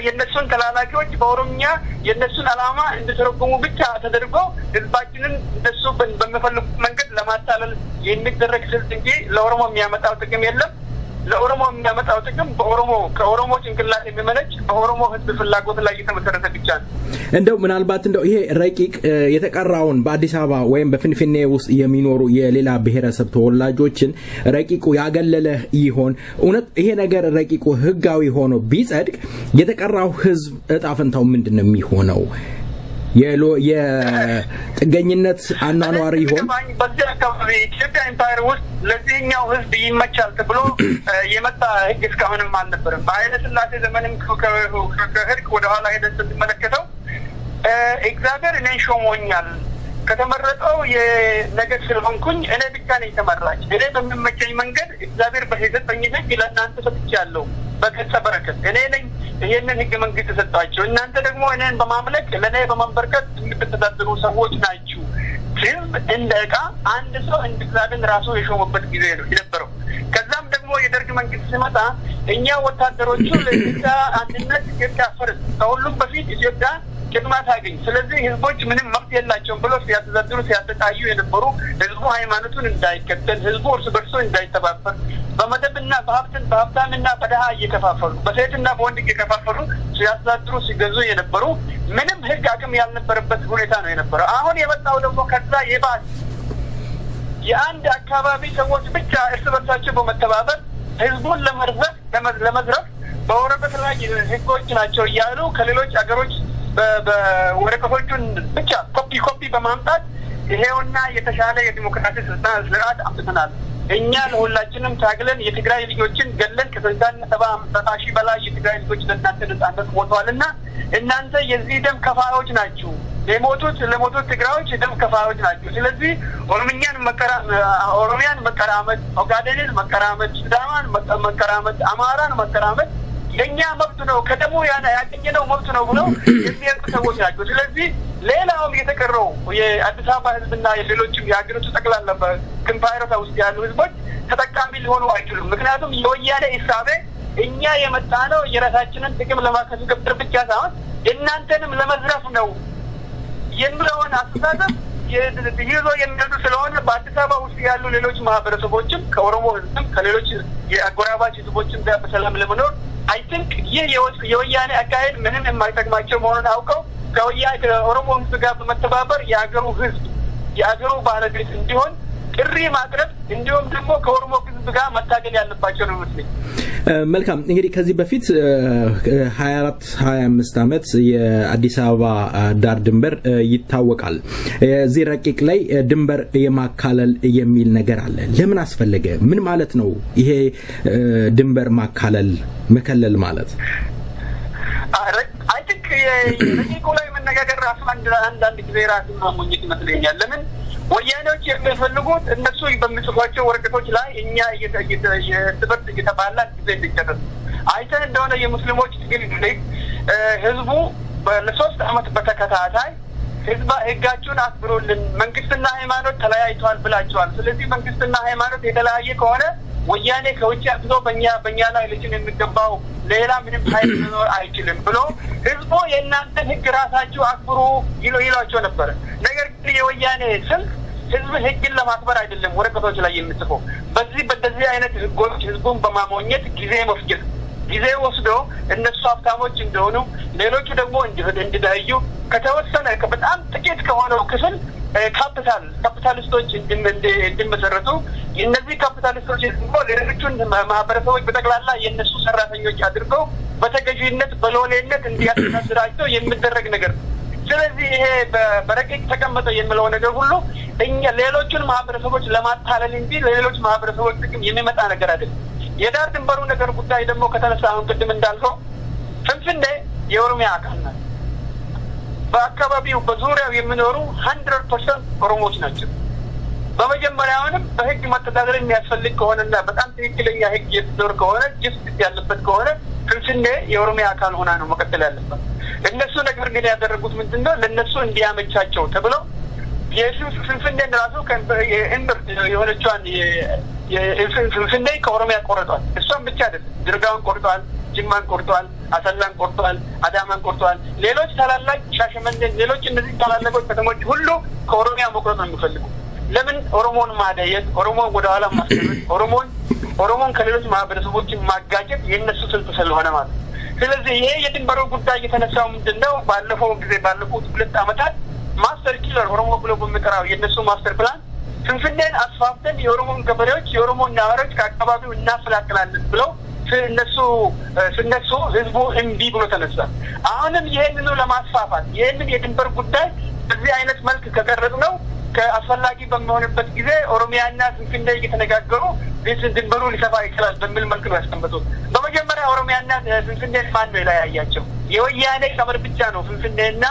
የእነሱን ተላላኪዎች በኦሮምኛ የእነሱን ዓላማ እንድተረጉሙ ብቻ ተደርጎ ህዝባችንን እነሱ በሚፈልጉት መንገድ ለማታለል የሚደረግ ስልት እንጂ ለኦሮሞ የሚያመጣው ጥቅም የለም። ለኦሮሞ የሚያመጣው ጥቅም ከኦሮሞ ጭንቅላት የሚመነጭ በኦሮሞ ህዝብ ፍላጎት ላይ የተመሰረተ ብቻ ነው። እንደው ምናልባት ይሄ ረቂቅ የተቀራውን በአዲስ አበባ ወይም በፍንፍኔ ውስጥ የሚኖሩ የሌላ ብሔረሰብ ተወላጆችን ረቂቁ ያገለለ ይሆን? እውነት ይሄ ነገር ረቂቁ ህጋዊ ሆኖ ቢጸድቅ የተቀራው ህዝብ እጣ ፈንታው ምንድነው የሚሆነው? የጥገኝነት አኗኗር ይሆን? በዚህ አካባቢ ኢትዮጵያ ኢምፓየር ውስጥ ለዚህኛው ህዝብ ይመቻል ተብሎ የመጣ ህግ እስካሁንም አልነበረም። በኃይለ ሥላሴ ዘመንም ከህግ ወደ ኋላ ሄደን ስትመለከተው እግዚአብሔር እኔን ሾሞኛል ከተመረጠው የነገድ ስለሆንኩኝ እኔ ብቻ ነኝ ተመራጭ፣ እኔ በሚመቸኝ መንገድ እግዚአብሔር በሰጠኝ ህግ ለእናንተ ሰጥቻለሁ በገጸ በረከት እኔ ነኝ ይሄንን ህግ መንግስት ሰጣቸው። እናንተ ደግሞ እኔን በማምለክ ለኔ በመንበርከት የምትተዳደሩ ሰዎች ናችሁ። ህዝብ እንደ ዕቃ አንድ ሰው እንደ እግዚአብሔር ራሱ የሾመበት ጊዜ ነው የነበረው። ከዛም ደግሞ የደርግ መንግስት ሲመጣ እኛ ወታደሮቹ ለኢትዮጵያ አንድነት ኢትዮጵያ ፈርስ ከሁሉም በፊት ኢትዮጵያ ቅድሚያ ታገኝ፣ ስለዚህ ህዝቦች ምንም መብት የላቸውም ብሎ ሲያስተዳድሩ ሲያሰቃዩ የነበሩ ህዝቡ ሃይማኖቱን እንዳይከተል ህዝቡ እርስ በርሱ እንዳይተባበር በመደብና በሀብታምና በደሃ እየከፋፈሉ በሴትና በወንድ እየከፋፈሉ ሲያስተዳድሩ ሲገዙ የነበሩ ምንም ህግ አቅም ያልነበረበት ሁኔታ ነው የነበረው። አሁን የመጣው ደግሞ ከዛ የባሰ የአንድ አካባቢ ሰዎች ብቻ እርስ በርሳቸው በመተባበር ህዝቡን ለመዝረፍ በወረቀት ላይ ህጎች ናቸው እያሉ ከሌሎች አገሮች በወረቀቶቹን ብቻ ኮፒ በማምጣት ይሄውና የተሻለ የዲሞክራሲ ስርዓት አምጥተናል። እኛ ለሁላችንም ታግለን የትግራይ ልጆችን ገለን ከ70 ሺህ በላይ የትግራይ ልጆች ለእናንተ ነጻነት ሞተዋልና እናንተ የዚህ ደም ከፋዮች ናችሁ። ለሞቱት ትግራዮች ደም ከፋዮች ናችሁ። ስለዚህ ኦሮሚያን መቀራመት፣ ኦጋዴንን መቀራመት፣ ሲዳማን መቀራመት፣ አማራን መቀራመት የኛ መብት ነው፣ ከደሙ ያገኘነው መብት ነው ብለው የሚያውቁ ሰዎች ናቸው። ስለዚህ ሌላውም የተቀረው የአዲስ አበባ ህዝብና የሌሎችም የሀገሪቱ ጠቅላላ በኮምፓይረታ ውስጥ ያሉ ህዝቦች ተጠቃሚ ሊሆኑ አይችሉም። ምክንያቱም የወያኔ ኢሳቤ እኛ የመጣ ነው የራሳችንን ጥቅም ለማስከበር ብቻ ሳይሆን እናንተንም ለመዝረፍ ነው የሚለውን አስተሳሰብ ይዞ የሚሄዱ ስለሆነ በአዲስ አበባ ውስጥ ያሉ ሌሎች ማህበረሰቦችም ከኦሮሞ ህዝብም ከሌሎች የአጎራባች ህዝቦችም ጋር በሰላም ለመኖር አይ ቲንክ ይህ የወያኔ አካሄድ ምንም የማይጠቅማቸው መሆኑን አውቀው ከኦሮሞ ህዝብ ጋር በመተባበር የአገሩ ባለቤት እንዲሆን ጥሪ ማቅረብ እንዲሁም ደግሞ ከኦሮሞ ህዝብ ጋር መታገል ያለባቸው ነው መስለኝ። መልካም እንግዲህ ከዚህ በፊት 24-25 ዓመት የአዲስ አበባ ዳር ድንበር ይታወቃል። እዚህ ረቂቅ ላይ ድንበር የማካለል የሚል ነገር አለ። ለምን አስፈለገ? ምን ማለት ነው ይሄ ድንበር መከለል ማለት? አይ ቲንክ የረቂቁ ላይ መነጋገር ራሱ አንዳንድ ጊዜ ራሱ ማሞኝት ይመስለኛል። ለምን ወያኔዎች የሚፈልጉት እነሱ በሚጽፏቸው ወረቀቶች ላይ እኛ የትምህርት እየተባላን ጊዜ እንዲጨረስ አይተን እንደሆነ የሙስሊሞች ትግል ጊዜ ህዝቡ ለ3 ዓመት በተከታታይ ህጋችሁን አክብሩልን፣ መንግስትና ሃይማኖት ተለያይተዋል ብላችኋል። ስለዚህ መንግስትና ሃይማኖት የተለያየ ከሆነ ወያኔ ከውጭ አጥቶ በእኛ ላይ ልጅን የሚገባው ሌላ ምንም ኃይል ሊኖር አይችልም ብሎ ህዝቡ የእናንተን ህግ ራሳችሁ አክብሩ ይሏቸው ነበር። ነገር ግን የወያኔ ስልት ህዝብ ህግን ለማክበር አይደለም ወረቀቶች ላይ የሚጽፈው በዚህ አይነት ህጎች ህዝቡን በማሞኘት ጊዜ ወስዶ እነሱ ሀብታሞች እንደሆኑ ሌሎቹ ደግሞ እንዲደህዩ ከተወሰነ በጣም ጥቂት ከሆነው ክፍል ካፒታሊስቶች እንዲመሰረቱ እነዚህ ካፒታሊስቶች ደግሞ ሌሎቹን ማህበረሰቦች በጠቅላላ የእነሱ ሰራተኞች አድርገው በተገዥነት በሎሌነት እንዲያስተዳድራቸው የሚደረግ ነገር ነው። ስለዚህ ይሄ በረቂቅ ተቀመጠ የሚለው ነገር ሁሉ እኛ ሌሎቹን ማህበረሰቦች ለማታለል እንጂ ለሌሎች ማህበረሰቦች ጥቅም የሚመጣ ነገር አይደለም። የዳር ድንበሩ ነገር ጉዳይ ደግሞ ከተነሳ አሁን ቅድም እንዳልከው ፍንፍኔ የኦሮሚያ አካል ናት። በአካባቢው በዙሪያው የሚኖሩ 100% ኦሮሞዎች ናቸው። በመጀመሪያውንም በህግ መተዳደር የሚያስፈልግ ከሆነና በጣም ትክክለኛ ህግ የሚኖር ከሆነ ጅስት ያለበት ከሆነ ፍንፍኔ የኦሮሚያ አካል ሆና ነው መቀጠል ያለበት። እነሱ ነገር ግን ያደረጉት ምንድነው? ለነሱ እንዲያመቻቸው ተብለው የፍንፍኔን ራሱ የእምብርት የሆነቿን ፍንፍኔ ከኦሮሚያ ቆርጧል። እሷን ብቻ አይደለም ድርጋውን ቆርጧል፣ ጅማን ቆርጧል፣ አሰላን ቆርጧል፣ አዳማን ቆርጧል። ሌሎች ታላላቅ ሻሸመኔን፣ ሌሎች እነዚህ ታላላቆች ከተሞች ሁሉ ከኦሮሚያ መቁረጥ ነው የሚፈልጉ። ለምን? ኦሮሞን ማደየት፣ ኦሮሞን ወደኋላ ማስቀረት፣ ኦሮሞን ከሌሎች ማህበረሰቦችን ማጋጨት የእነሱ ስልት ስለሆነ ማለት ነው። ስለዚህ ይሄ የድንበሩ ጉዳይ የተነሳው ምንድነው? ባለፉት 2 ዓመታት ማስተር ኪለር ኦሮሞ ብሎ በሚጠራው የእነሱ ማስተር ፕላን ፍንፍኔን አስፋፍተን የኦሮሞን ገበሬዎች የኦሮሞን ነዋሪዎች ከአካባቢው እናፈላቅላለን ብለው ስነሱ ህዝቡ እምቢ ብሎ ተነሳ። አሁንም ይሄንኑ ለማስፋፋት ይሄንን የድንበር ጉዳይ በዚህ አይነት መልክ ከቀረጽ ነው ከአስፈላጊ በሚሆንበት ጊዜ ኦሮሚያና ፍንፍኔ እየተነጋገሩ ድንበሩ ሊሰፋ ይችላል በሚል መልክ ነው ያስቀመጡት። በመጀመሪያ ኦሮሚያና ፍንፍኔን ማን ነው የለያያቸው? የወያኔ ቀመር ብቻ ነው ፍንፍኔና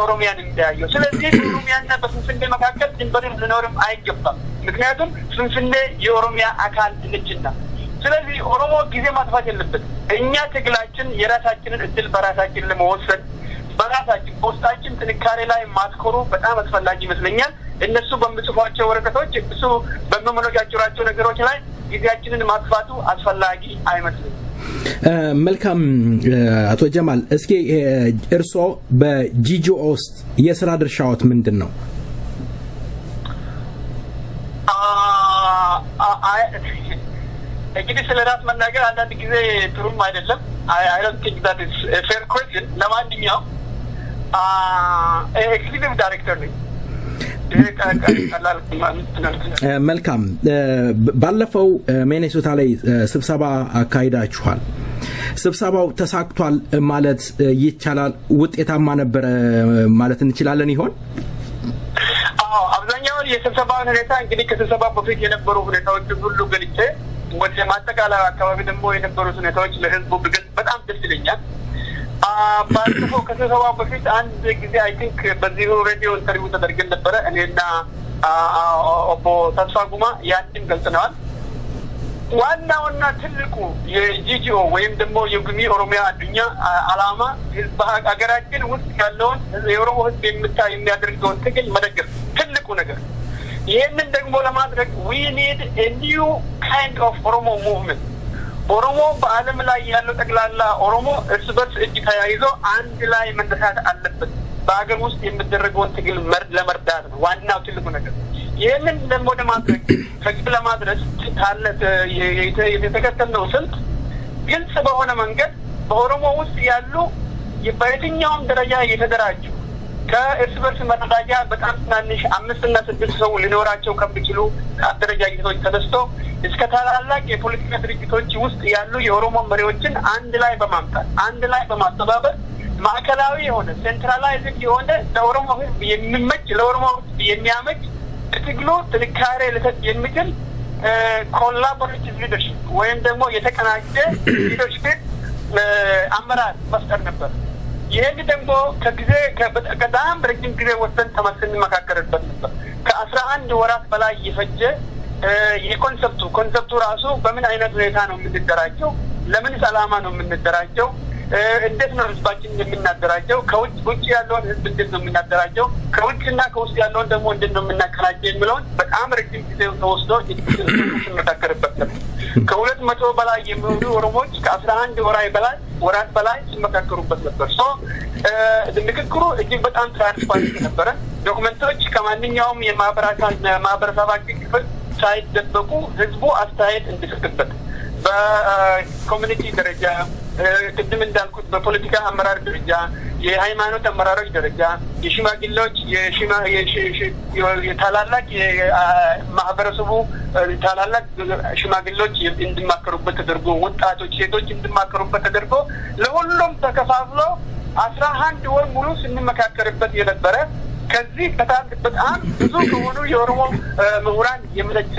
ኦሮሚያን የሚለያየው። ስለዚህ በኦሮሚያና በፍንፍኔ መካከል ድንበር ሊኖርም አይገባም። ምክንያቱም ፍንፍኔ የኦሮሚያ አካል ነችና። ስለዚህ ኦሮሞ ጊዜ ማጥፋት የለበትም። እኛ ትግላችን የራሳችንን እድል በራሳችን ለመወሰን በራሳችን በውስጣችን ጥንካሬ ላይ ማትኮሩ በጣም አስፈላጊ ይመስለኛል። እነሱ በሚጽፏቸው ወረቀቶች እሱ በሚሞነጫጭራቸው ነገሮች ላይ ጊዜያችንን ማጥፋቱ አስፈላጊ አይመስልም። መልካም አቶ ጀማል፣ እስኪ እርስዎ በጂጂኦ ውስጥ የስራ ድርሻዎት ምንድን ነው? እንግዲህ ስለ ራስ መናገር አንዳንድ ጊዜ ጥሩም አይደለም። I don't think that is a fair question. ለማንኛውም ኤግዚኪዩቲቭ ዳይሬክተር ነኝ። መልካም ባለፈው ሚኔሶታ ላይ ስብሰባ አካሂዳችኋል ስብሰባው ተሳክቷል ማለት ይቻላል ውጤታማ ነበር ማለት እንችላለን ይሆን አብዛኛው የስብሰባውን ሁኔታ እንግዲህ ከስብሰባው በፊት የነበሩ ሁኔታዎች ሁሉ ገልጬ ወደ ማጠቃለያ አካባቢ ደግሞ የነበሩ ሁኔታዎች ለህዝቡ ብግል በጣም ደስ ይለኛል ባለፈው ከስብሰባው በፊት አንድ ጊዜ አይ ቲንክ በዚህ ሬዲዮ ኢንተርቪው ተደርገን ነበር እኔና ኦቦ ተስፋ ጉማ ያንተን ገልጸናል ዋናውና ትልቁ የጂጂኦ ወይም ደግሞ የጉሚ ኦሮሚያ አዱኛ አላማ ህዝብ ሀገራችን ውስጥ ያለውን የኦሮሞ ህዝብ የሚያደርገውን ትግል መደገፍ ትልቁ ነገር ይሄንን ደግሞ ለማድረግ we need a new kind of ኦሮሞ movement ኦሮሞ በአለም ላይ ያለው ጠቅላላ ኦሮሞ እርስ በርስ እጅ ተያይዞ አንድ ላይ መነሳት አለበት በአገር ውስጥ የሚደረገውን ትግል ለመርዳት ነው ዋናው ትልቁ ነገር ይሄንን ደግሞ ለማድረግ ከግብ ለማድረስ ታለት የተከተልነው ስልት ግልጽ በሆነ መንገድ በኦሮሞ ውስጥ ያሉ በየትኛውም ደረጃ የተደራጁ ከእርስ በርስ መረዳጃ በጣም ትናንሽ 5 እና 6 ሰው ሊኖራቸው ከሚችሉ አደረጃጀቶች ተነስቶ እስከ ታላላቅ የፖለቲካ ድርጅቶች ውስጥ ያሉ የኦሮሞ መሪዎችን አንድ ላይ በማምጣት አንድ ላይ በማስተባበር ማዕከላዊ የሆነ ሴንትራላይዝድ የሆነ ለኦሮሞ ህዝብ የሚመች ለኦሮሞ ህዝብ የሚያመች ትግሉ ጥንካሬ ለሰጥ የሚችል ኮላቦሬቲቭ ሊደርሺፕ ወይም ደግሞ የተቀናጀ ሊደርሺፕ አመራር መፍጠር ነበር ይሄን ደግሞ ከጊዜ ከበጣም ረጅም ጊዜ ወሰን ተመስን መካከረበት ነበር ከ11 ወራት በላይ የፈጀ የኮንሰፕቱ ራሱ በምን አይነት ሁኔታ ነው የምንደራጀው ለምን ሰላማ ነው የምንደራጀው እንዴት ነው ህዝባችን የምናደራጀው ከውጭ ያለውን ህዝብ እንዴት ነው የምናደራጀው ከውጭና ከውስጥ ያለውን ደግሞ እንዴት ነው የምናቀናጀው የሚለው በጣም ረጅም ጊዜ ተወስዶ መካከረበት ነበር ከ200 በላይ የሚሆኑ ኦሮሞዎች ከ11 ወራት በላይ ሲመካከሩበት ነበር ንግግሩ እጅግ በጣም ትራንስፓረንት ነበር ዶክመንቶች ከማንኛውም የማህበረሰባችን ክፍል ሳይደበቁ ህዝቡ አስተያየት እንዲሰጥበት በኮሚኒቲ ደረጃ ቅድም እንዳልኩት በፖለቲካ አመራር ደረጃ የሃይማኖት አመራሮች ደረጃ የሽማግሌዎች የታላላቅ የማህበረሰቡ ታላላቅ ሽማግሌዎች እንዲማከሩበት ተደርጎ ወጣቶች ሴቶች እንዲማከሩበት ተደርጎ ለሁሉም ተከፋፍሎ 11 ወር ሙሉ ስንመካከርበት የነበረ ከዚህ በጣም ብዙ ከሆኑ የኦሮሞ ምሁራን የመለጨ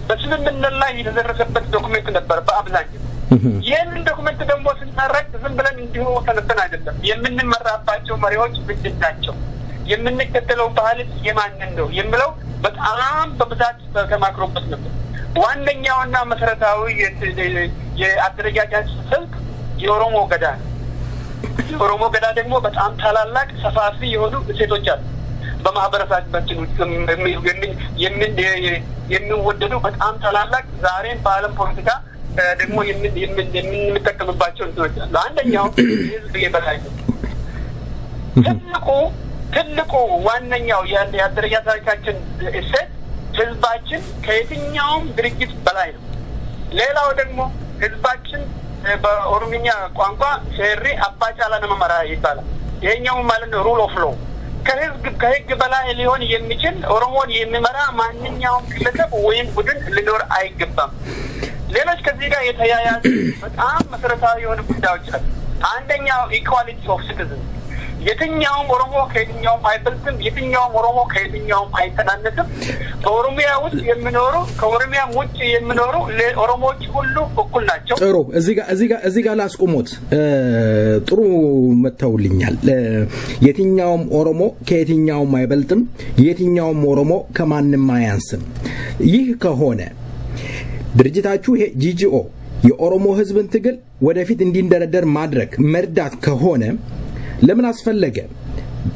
በስምምነት ላይ የተደረሰበት ዶክመንት ነበር በአብዛኛው ይህንን ዶክመንት ደግሞ ስናረቅ ዝም ብለን እንዲሁ ተነስተን አይደለም የምንመራባቸው መሪዎች ምንድን ናቸው የምንከተለው ባህል የማንን ነው የሚለው በጣም በብዛት ተማክሮበት ነበር ዋነኛውና መሰረታዊ የአደረጃጀት ስልት የኦሮሞ ገዳ ደግሞ በጣም ታላላቅ ሰፋፊ የሆኑ ሴቶች አሉ በማህበረሰባችን ውስጥ የሚወደዱ በጣም ታላላቅ ዛሬን በአለም ፖለቲካ ደግሞ የምንጠቀምባቸው እንትኖች አሉ አንደኛው ህዝብ የበላይ ትልቁ ዋነኛው የአደረጃጀታችን እሴት ህዝባችን ከየትኛውም ድርጅት በላይ ነው ሌላው ደግሞ ህዝባችን በኦሮምኛ ቋንቋ ሴሪ አባጫላ ነመራ ይባላል ይሄኛው ማለት ነው ሩል ኦፍ ሎው ከህግ በላይ ሊሆን የሚችል ኦሮሞን የሚመራ ማንኛውም ግለሰብ ወይም ቡድን ሊኖር አይገባም ሌሎች ከዚህ ጋር የተያያዙ በጣም መሰረታዊ የሆኑ ጉዳዮች አሉ አንደኛው ኢኳሊቲ ኦፍ ሲቲዝን የትኛውም ኦሮሞ ከየትኛውም አይበልጥም የትኛውም ኦሮሞ ከየትኛውም አይተናነስም በኦሮሚያ ውስጥ የሚኖሩ ከኦሮሚያ ውጭ የሚኖሩ ኦሮሞዎች ሁሉ እኩል ናቸው ጥሩ እዚህ ጋር ላስቆሞት ጥሩ መተውልኛል የትኛውም ኦሮሞ ከየትኛውም አይበልጥም የትኛውም ኦሮሞ ከማንንም አያንስም ይህ ከሆነ ድርጅታችሁ ጂጂኦ የኦሮሞ ህዝብን ትግል ወደፊት እንዲንደረደር ማድረግ መርዳት ከሆነ ለምን አስፈለገ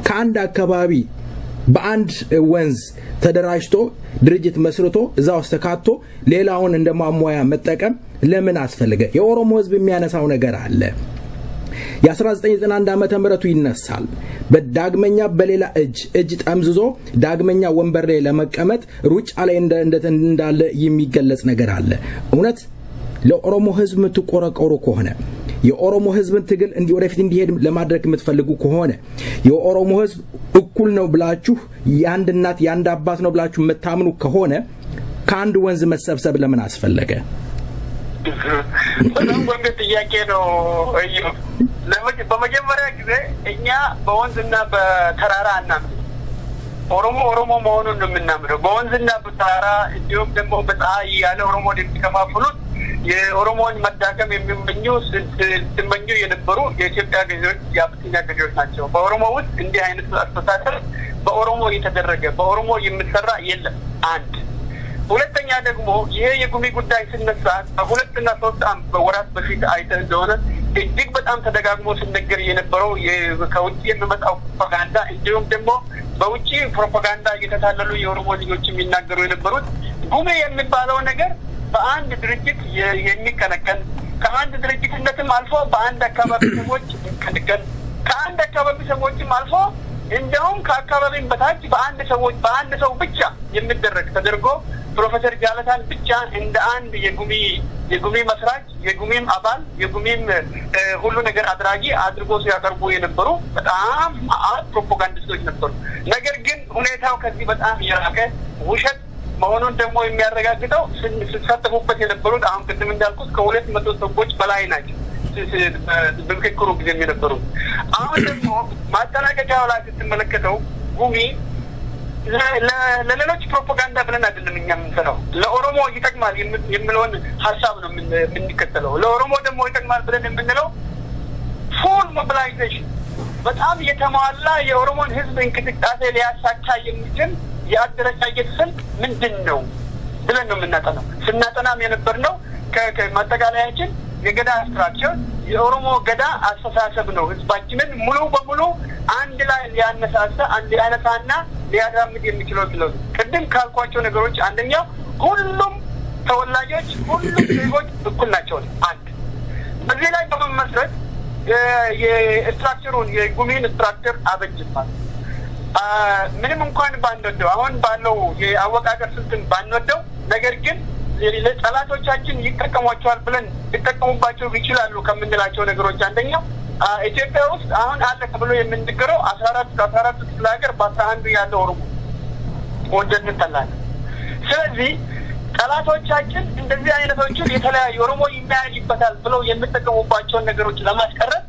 ከአንድ አካባቢ በአንድ ወንዝ ተደራጅቶ ድርጅት መስርቶ እዛው ተካቶ ሌላውን እንደማሟያ መጠቀም ለምን አስፈለገ የኦሮሞ ህዝብ የሚያነሳው ነገር አለ የ1991 ዓመተ ምህረቱ ይነሳል በዳግመኛ በሌላ እጅ ጠምዝዞ ዳግመኛ ወንበር ላይ ለመቀመጥ ሩጫ ላይ እንዳለ የሚገለጽ ነገር አለ እውነት ለኦሮሞ ህዝብ ምትቆረቆሩ ከሆነ የኦሮሞ ህዝብን ትግል እንዲ ወደፊት እንዲሄድ ለማድረግ የምትፈልጉ ከሆነ የኦሮሞ ህዝብ እኩል ነው ብላችሁ ያንድ እናት ያንድ አባት ነው ብላችሁ መታምኑ ከሆነ ከአንድ ወንዝ መሰብሰብ ለምን አስፈለገ? በጣም ወንድ ጥያቄ ነው። በመጀመሪያ ጊዜ እኛ በወንዝና በተራራ እናምር ኦሮሞ መሆኑን ነው የምናምረው። በወንዝና በተራራ እንዲሁም ደግሞ በፀሐይ ያለ ኦሮሞን የሚከፋፍሉት የኦሮሞን መዳከም የሚመኙ ሲመኙ የነበሩ የኢትዮጵያ ገዢዎች የአብሲኒያ ገዢዎች ናቸው። በኦሮሞ ውስጥ እንዲህ አይነት አስተሳሰብ በኦሮሞ የተደረገ በኦሮሞ የሚሰራ የለም። አንድ ሁለተኛ ደግሞ ይሄ የጉሚ ጉዳይ ሲነሳ በሁለትና ሶስት ወራት በፊት አይተህ እንደሆነ እጅግ በጣም ተደጋግሞ ሲነገር የነበረው ከውጭ የሚመጣው ፕሮፓጋንዳ እንዲሁም ደግሞ በውጭ ፕሮፓጋንዳ እየተታለሉ የኦሮሞ ልጆች የሚናገሩ የነበሩት ጉሚ የሚባለው ነገር በአንድ ድርጅት የሚከነከን ከአንድ ድርጅትነትም አልፎ በአንድ አካባቢ ሰዎች የሚከነከን ከአንድ አካባቢ ሰዎችም አልፎ እንደውም ከአካባቢም በታች በአንድ ሰው ብቻ የሚደረግ ተደርጎ ፕሮፌሰር ጃለታን ብቻ እንደ አንድ የጉሚ መስራች የጉሚም አባል የጉሚም ሁሉ ነገር አድራጊ አድርጎ ሲያቀርቡ የነበሩ በጣም ፕሮፓጋንዲስቶች ነበሩ። ነገር ግን ሁኔታው ከዚህ በጣም የራቀ ውሸት መሆኑን ደግሞ የሚያረጋግጠው ሲሳተፉበት የነበሩት አሁን ቅድም እንዳልኩት ከ200 ሰዎች በላይ ናቸው በምክክሩ ጊዜ የነበሩ። አሁን ደግሞ ማጠናቀቂያው ላይ ስትመለከተው ጉሚ ለሌሎች ፕሮፓጋንዳ ብለን አይደለም እኛ የምንሰራው ለኦሮሞ ይጠቅማል የሚለውን ሀሳብ ነው የምንከተለው። ለኦሮሞ ደግሞ ይጠቅማል ብለን የምንለው ፉል ሞቢላይዜሽን በጣም የተሟላ የኦሮሞን ህዝብ እንቅስቃሴ ሊያሳካ የሚችል የአደረጃጀት ስልት ምንድን ነው ብለን ነው የምናጠናው። ስናጠናም የነበርነው ከማጠቃለያችን የገዳ ስትራክቸር የኦሮሞ ገዳ አስተሳሰብ ነው ህዝባችንን ሙሉ በሙሉ አንድ ላይ ሊያነሳሳ አንድ ያነሳና ሊያራምድ የሚችለው ስለሆነ ቅድም ካልኳቸው ነገሮች አንደኛው ሁሉም ተወላጆች ሁሉም ዜጎች እኩል ናቸው። አንድ በዚህ ላይ በመመስረት የስትራክቸሩን የጉሚን ስትራክቸር አበጅቷል። ምንም እንኳን ባንወደው አሁን ባለው የአወቃቀር ስልትን ባንወደው ነገር ግን ለጠላቶቻችን ይጠቀሟቸዋል ብለን ሊጠቀሙባቸው ይችላሉ ከምንላቸው ነገሮች አንደኛው ኢትዮጵያ ውስጥ አሁን አለ ተብሎ የምንነገረው 14 ክፍለ ሀገር በ11 ያለው ኦሮሞ ወንጀል ተላለ። ስለዚህ ጠላቶቻችን እንደዚህ አይነቶችን የተለያዩ ኦሮሞ ይማያይበታል ብለው የሚጠቀሙባቸውን ነገሮች ለማስቀረት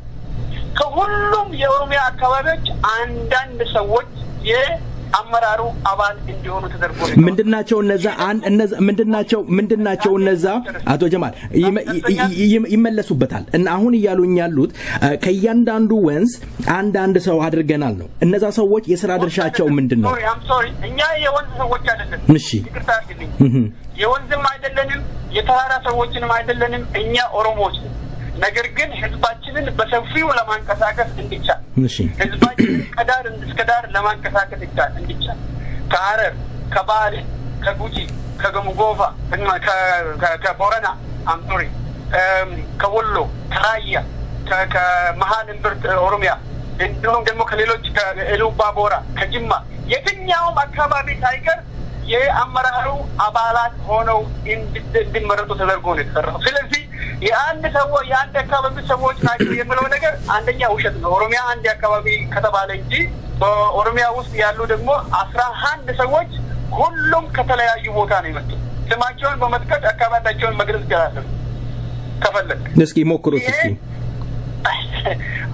ከሁሉም የኦሮሚያ አካባቢዎች አንዳንድ ሰዎች የአመራሩ አባል እንዲሆኑ ተደርጎ ምንድናቸው እነዛ አቶ ጀማል ይመለሱበታል እና አሁን እያሉኝ ያሉት ከያንዳንዱ ወንዝ አንድ ሰው አድርገናል ነው። እነዛ ሰዎች የሥራ ድርሻቸው ምንድነው? እኛ የወንዝ ሰዎች አይደለም። እሺ የወንዝም አይደለንም የተራራ ሰዎችንም አይደለንም። እኛ ኦሮሞዎች ነን። ነገር ግን ህዝባችንን በሰፊው ለማንቀሳቀስ እንዲቻል ህዝባችንን ከዳር እስከ ዳር ለማንቀሳቀስ እንዲቻል ከሐረር ከባሌ ከጉጂ ከገሙጎፋ ከቦረና አምቶሪ ከወሎ ከራያ ከመሃል እምብርት ኦሮሚያ እንዲሁም ደግሞ ከሌሎች ከኢሉባቦራ ከጅማ የትኛውም አካባቢ ሳይቀር የአመራሩ አባላት ሆነው እንዲመረጡ ተደርጎ ነው የተሰራው። ስለዚህ የአንድ አካባቢ ሰዎች ናቸው የሚለው ነገር አንደኛ ውሸት ነው። ኦሮሚያ አንድ አካባቢ ከተባለ እንጂ በኦሮሚያ ውስጥ ያሉ ደግሞ 11 ሰዎች ሁሉም ከተለያዩ ቦታ ነው የመጡት። ስማቸውን በመጥቀስ አካባቢያቸውን መግለጽ ይችላል ከፈለግ። እስኪ ሞክሩት እስኪ።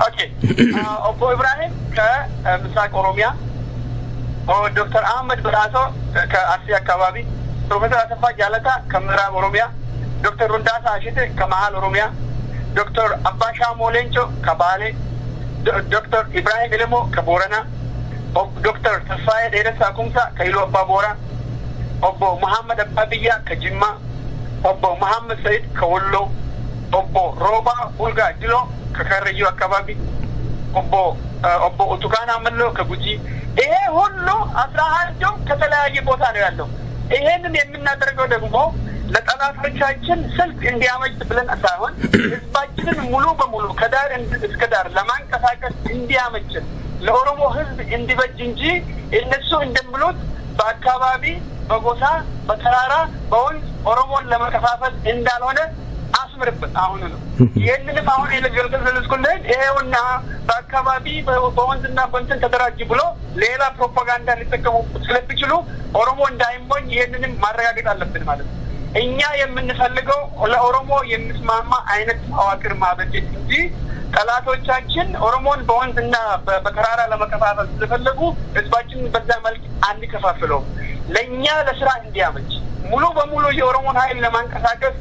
ኦኬ ኦቦ ኢብራሂም ከምስራቅ ኦሮሚያ፣ ዶክተር አህመድ በራሶ ከአርሲ አካባቢ፣ ፕሮፌሰር አሰፋ ጃለታ ከምዕራብ ኦሮሚያ፣ ዶክተር ሩንዳሳ አሽቴ ከመሃል ኦሮሚያ፣ ዶክተር አባሻ ሞሌንቾ ከባሌ፣ ዶክተር ኢብራሂም ኢለሞ ከቦረና፣ ዶክተር ተስፋዬ ደረሳ ኩምሳ ከኢሉ አባቦራ፣ ኦቦ መሐመድ አባብያ ከጅማ፣ ኦቦ መሐመድ ሰይድ ከወሎ፣ ኦቦ ሮባ ኡልጋ ጅሎ ከከረዩ አካባቢ፣ ኦቦ ኡቱካና መሎ ከጉጂ። ይሄ ሁሉ 11 ከተለያየ ቦታ ነው ያለው። ይሄንን የምናደርገው ደግሞ ለጠላቶቻችን ስልት እንዲያመጭ ብለን ሳይሆን ህዝባችንን ሙሉ በሙሉ ከዳር እስከ ዳር ለማንቀሳቀስ እንዲያመጭ ለኦሮሞ ህዝብ እንዲበጅ እንጂ እነሱ እንደሚሉት በአካባቢ በጎሳ በተራራ በወንዝ ኦሮሞን ለመከፋፈል እንዳልሆነ እናስምርበት አሁን ነው ይሄንንም አሁን የለገልገልስኩልን ይሄውና በአካባቢ በወንዝና በእንትን ተደራጅ ብሎ ሌላ ፕሮፓጋንዳ ሊጠቀሙ ስለሚችሉ ኦሮሞ እንዳይሞኝ ይሄንንም ማረጋገጥ አለብን ማለት ነው እኛ የምንፈልገው ለኦሮሞ የሚስማማ አይነት መዋቅር ማበጀት እንጂ ጠላቶቻችን ኦሮሞን በወንዝና በተራራ ለመከፋፈል ስለፈለጉ ህዝባችን በዛ መልክ አንከፋፍለው ለኛ ለስራ እንዲያመች ሙሉ በሙሉ የኦሮሞን ኃይል ለማንቀሳቀስ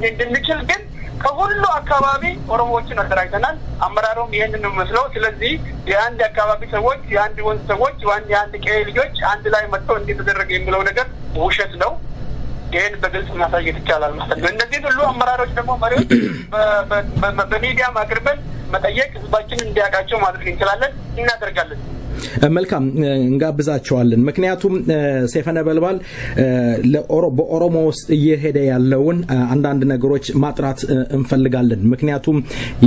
እንድንችል ግን ከሁሉ አካባቢ ኦሮሞዎችን አደራጅተናል አመራሩም ይሄንን ነው መስለው ስለዚህ የአንድ አካባቢ ሰዎች የአንድ ወንዝ ሰዎች የአንድ ቀይ ልጆች አንድ ላይ መጥተው እንዲተደረገ የሚለው ነገር ውሸት ነው ይሄን በግልጽ ማሳየት ይቻላል ማለት ነው እነዚህ ሁሉ አመራሮች ደግሞ መሪዎች በሚዲያ ማቅረብን መጠየቅ ህዝባችን እንዲያውቃቸው ማድረግ እንችላለን እናደርጋለን መልካም እንጋብዛቸዋለን ምክንያቱም ሰይፈ ነበልባል በኦሮሞ ውስጥ እየሄደ ያለውን አንዳንድ ነገሮች ማጥራት እንፈልጋለን ምክንያቱም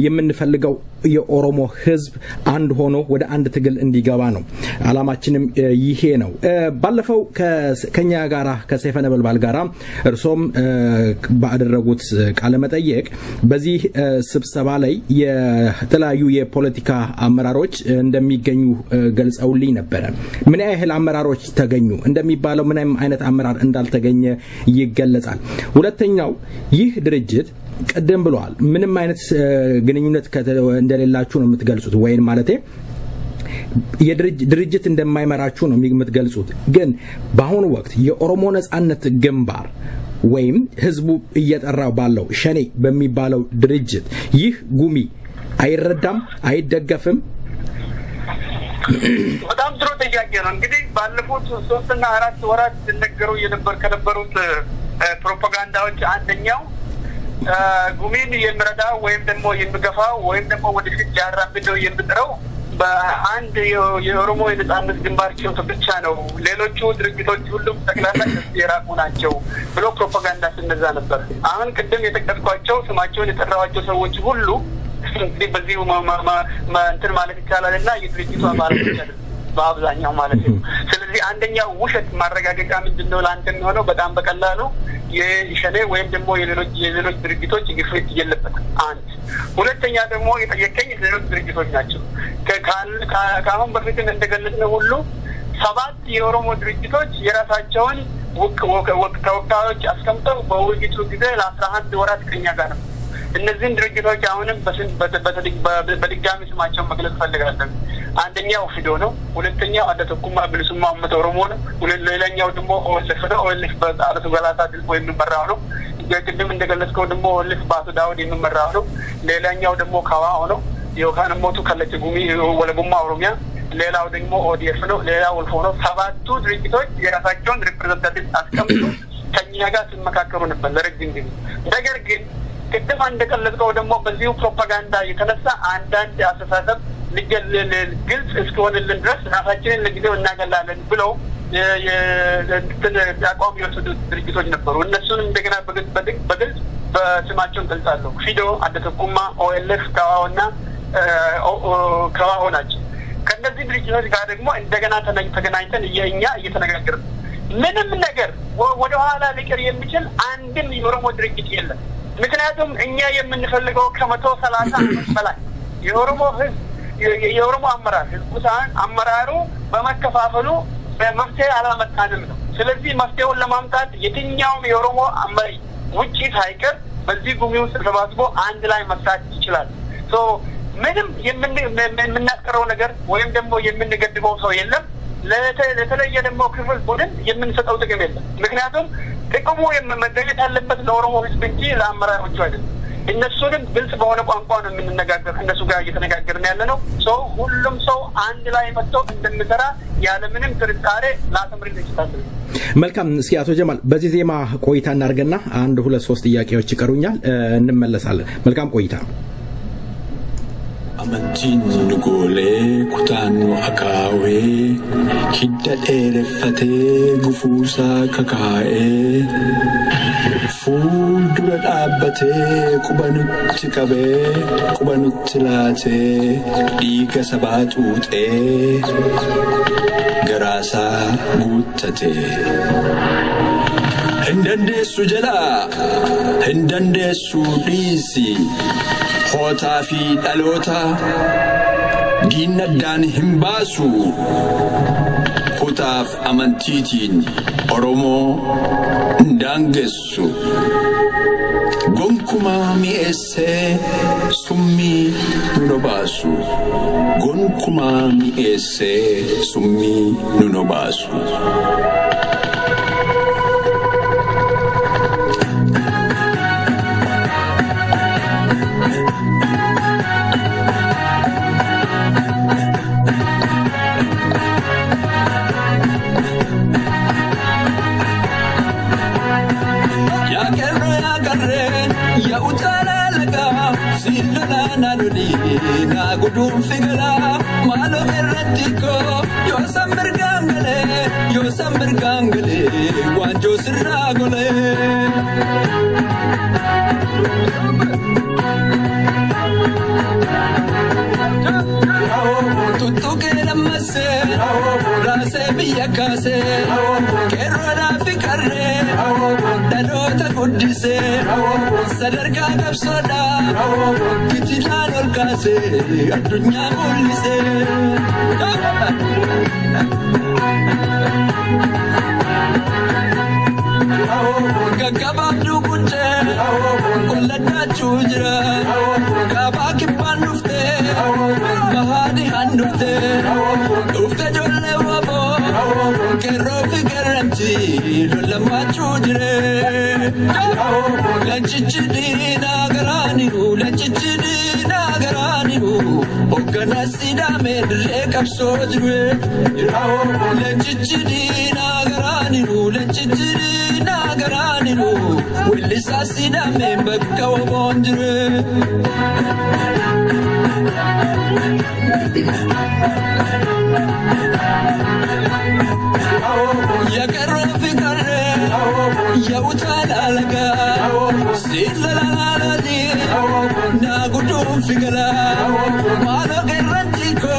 የምንፈልገው የኦሮሞ ህዝብ አንድ ሆኖ ወደ አንድ ትግል እንዲገባ ነው አላማችንም ይሄ ነው ባለፈው ከኛ ጋራ ከሰይፈ ነበልባል ጋራ እርሶም ባደረጉት ቃለ መጠየቅ በዚህ ስብሰባ ላይ የተለያዩ የፖለቲካ አመራሮች እንደሚገኙ ገልጸውልኝ ነበር ምን ያህል አመራሮች ተገኙ እንደሚባለው ምን አይነት አመራር እንዳልተገኘ ይገለጻል ሁለተኛው ይህ ድርጅት ቀደም ብለዋል ምንም አይነት ግንኙነት እንደሌላችሁ ነው የምትገልጹት ወይን ማለቴ የድርጅት እንደማይመራችሁ ነው የምትገልጹት ግን በአሁኑ ወቅት የኦሮሞ ነጻነት ግንባር ወይም ህዝቡ እየጠራው ባለው ሸኔ በሚባለው ድርጅት ይህ ጉሚ አይረዳም አይደገፍም በጣም ጥሩ ጥያቄ ነው እንግዲህ ባለፉት 3 እና 4 ወራት ተነገሩ ከነበሩት ፕሮፓጋንዳዎች አንደኛው ጉሚን የሚረዳው ወይም ደግሞ የሚገፋው ወይም ደግሞ ወደፊት ሊያራምደው የሚጥረው በአንድ የኦሮሞ የነጻነት ግንባር ችሎታ ብቻ ነው ሌሎቹ ድርጅቶች ሁሉም ጠቅላላ የራቁ ናቸው ብሎ ፕሮፓጋንዳ ሲነዛ ነበር አሁን ቅድም የተቀጥቋቸው ስማቸውን የጠራዋቸው ሰዎች ሁሉ እንግዲህ በዚህ እንትን ማለት ይቻላልና የድርጅቱ አባላት አይደለም በአብዛኛው ማለት ነው ስለዚህ አንደኛው ውሸት ማረጋገጫ ምንድነው ለአንተ የሚሆነው በጣም በቀላሉ የሸኔ ወይም ደግሞ የሌሎች ድርጅቶች ግፍት የለበትም አንድ ሁለተኛ ደግሞ የጠየቀኝ ሌሎች ድርጅቶች ናቸው ከአሁን በፊት እንደገለጽነው ሁሉ 7 የኦሮሞ ድርጅቶች የራሳቸውን ተወካዮች አስቀምጠው በውይይቱ ጊዜ ለ11 ወራት ከኛ ጋር ነው እነዚህን ድርጅቶች አሁንም በድጋሚ ስማቸውን መግለጽ ፈልጋለሁ አንደኛው ፊዶ ነው ሁለተኛው አደተኩማ ብልሱማ ኡመት ኦሮሞ ነው ሌላኛው ደግሞ ኦልፍ በአረቱ ገላታ ድል ወይ የሚመራው ነው ቅድም እንደገለጽከው ደግሞ ኦልፍ ባቱ ዳውድ የሚመራው ነው ሌላኛው ደግሞ ካዋው ነው የኦካን ሞቱ ከለች ጉሚ ወለቡማ ኦሮሚያ ሌላው ደግሞ ኦዲኤፍ ነው ሌላው ወልፎ ነው 7ቱ ድርጅቶች የራሳቸውን ሪፕሬዘንታቲቭ አስቀምጡ ከኛ ጋር ሲመካከሩ ነበር ለረጅም ጊዜ ነገር ግን ቅድም እንደገለጽከው ደግሞ በዚሁ ፕሮፓጋንዳ የተነሳ አንዳንድ አስተሳሰብ ግልጽ እስከሆነልን ድረስ ራሳችንን ለጊዜው እናገላለን ብለው የአቋም የወሰዱ ድርጅቶች ነበሩ እነሱንም እንደገና በግልጽ በስማቸውን ገልጻለሁ ፊዶ አደተኩማ ኦኤልኤፍ ካዋውና ካዋው ናቸው ከነዚህ ድርጅቶች ጋር ደግሞ እንደገና ተገናኝተን እኛ እየተነጋገርን ምንም ነገር ወደ ኋላ ሊቀር የሚችል አንድም የኦሮሞ ድርጅት የለም ምክንያቱም እኛ የምንፈልገው ከ130 ዓመት በላይ የኦሮሞ ህዝብ የኦሮሞ አመራር ህዝቡን አመራሩ በመከፋፈሉ በመፍትሄ አላመጣንም ነው ስለዚህ መፍትሄውን ለማምጣት የትኛውም የኦሮሞ አመራር ውጪ ሳይቀር በዚህ ጉሚው ተሰባስቦ አንድ ላይ መስራት ይችላል ምንም የምናቀረው ነገር ወይም ደግሞ የምንገድበው ሰው የለም ለተለየ ደግሞ ክፍል ቡድን የምንሰጠው ጥቅም የለም ምክንያቱም ጥቅሙ የመመደብ ያለበት ለኦሮሞ ህዝብ እንጂ ለአመራሮቹ አይደለም እነሱንም ግልጽ በሆነ ቋንቋ ነው የምንነጋገር እነሱ ጋር እየተነጋገርን ያለነው ሁሉም ሰው አንድ ላይ መጥቶ እንደምሰራ ያለ ምንም ጥርጣሬ ላተምሪን ይችላል መልካም እስኪ አቶ ጀማል በዚህ ዜማ ቆይታ እናርገና 1 2 3 ጥያቄዎች ይቀሩኛል እንመለሳለን መልካም ቆይታ amantiin nugolee kutaannu akaawee hidda dheereffatee gufuusaa kakaa'ee fuuldura dhaabbatee quba nutti qabee quba nutti laatee dhiiga sabaa xuuxee garaasaa guuttatee Hindandeessu jala hindandeessu dhiisi hootaa fi dhaloota diinaddaan hin baasu kutaaf amantiitiin Oromoo ndaangessu gonkumaa mi'eessee summii nu baasu gonkumaa mi'eessee summii nu baasu. Gudun figala malo erratiko yo sambergangale wanjo siragole tutuke namase rase biyakase kerra fikare dadota kudise sadarka kapsoda kitilan orkase adunya mulise gagabadu kunje kollada chujra gabaki pandufte bahadi handufte ufte jolle wabo kerro figeranti lolama chujre lanchichidina garani ogana sida medre kapsojwe lanchichidina garani wilisa sida membaka wabondre ya kerro fikare ya utalalaga silalali na gudun figala malo gerantiko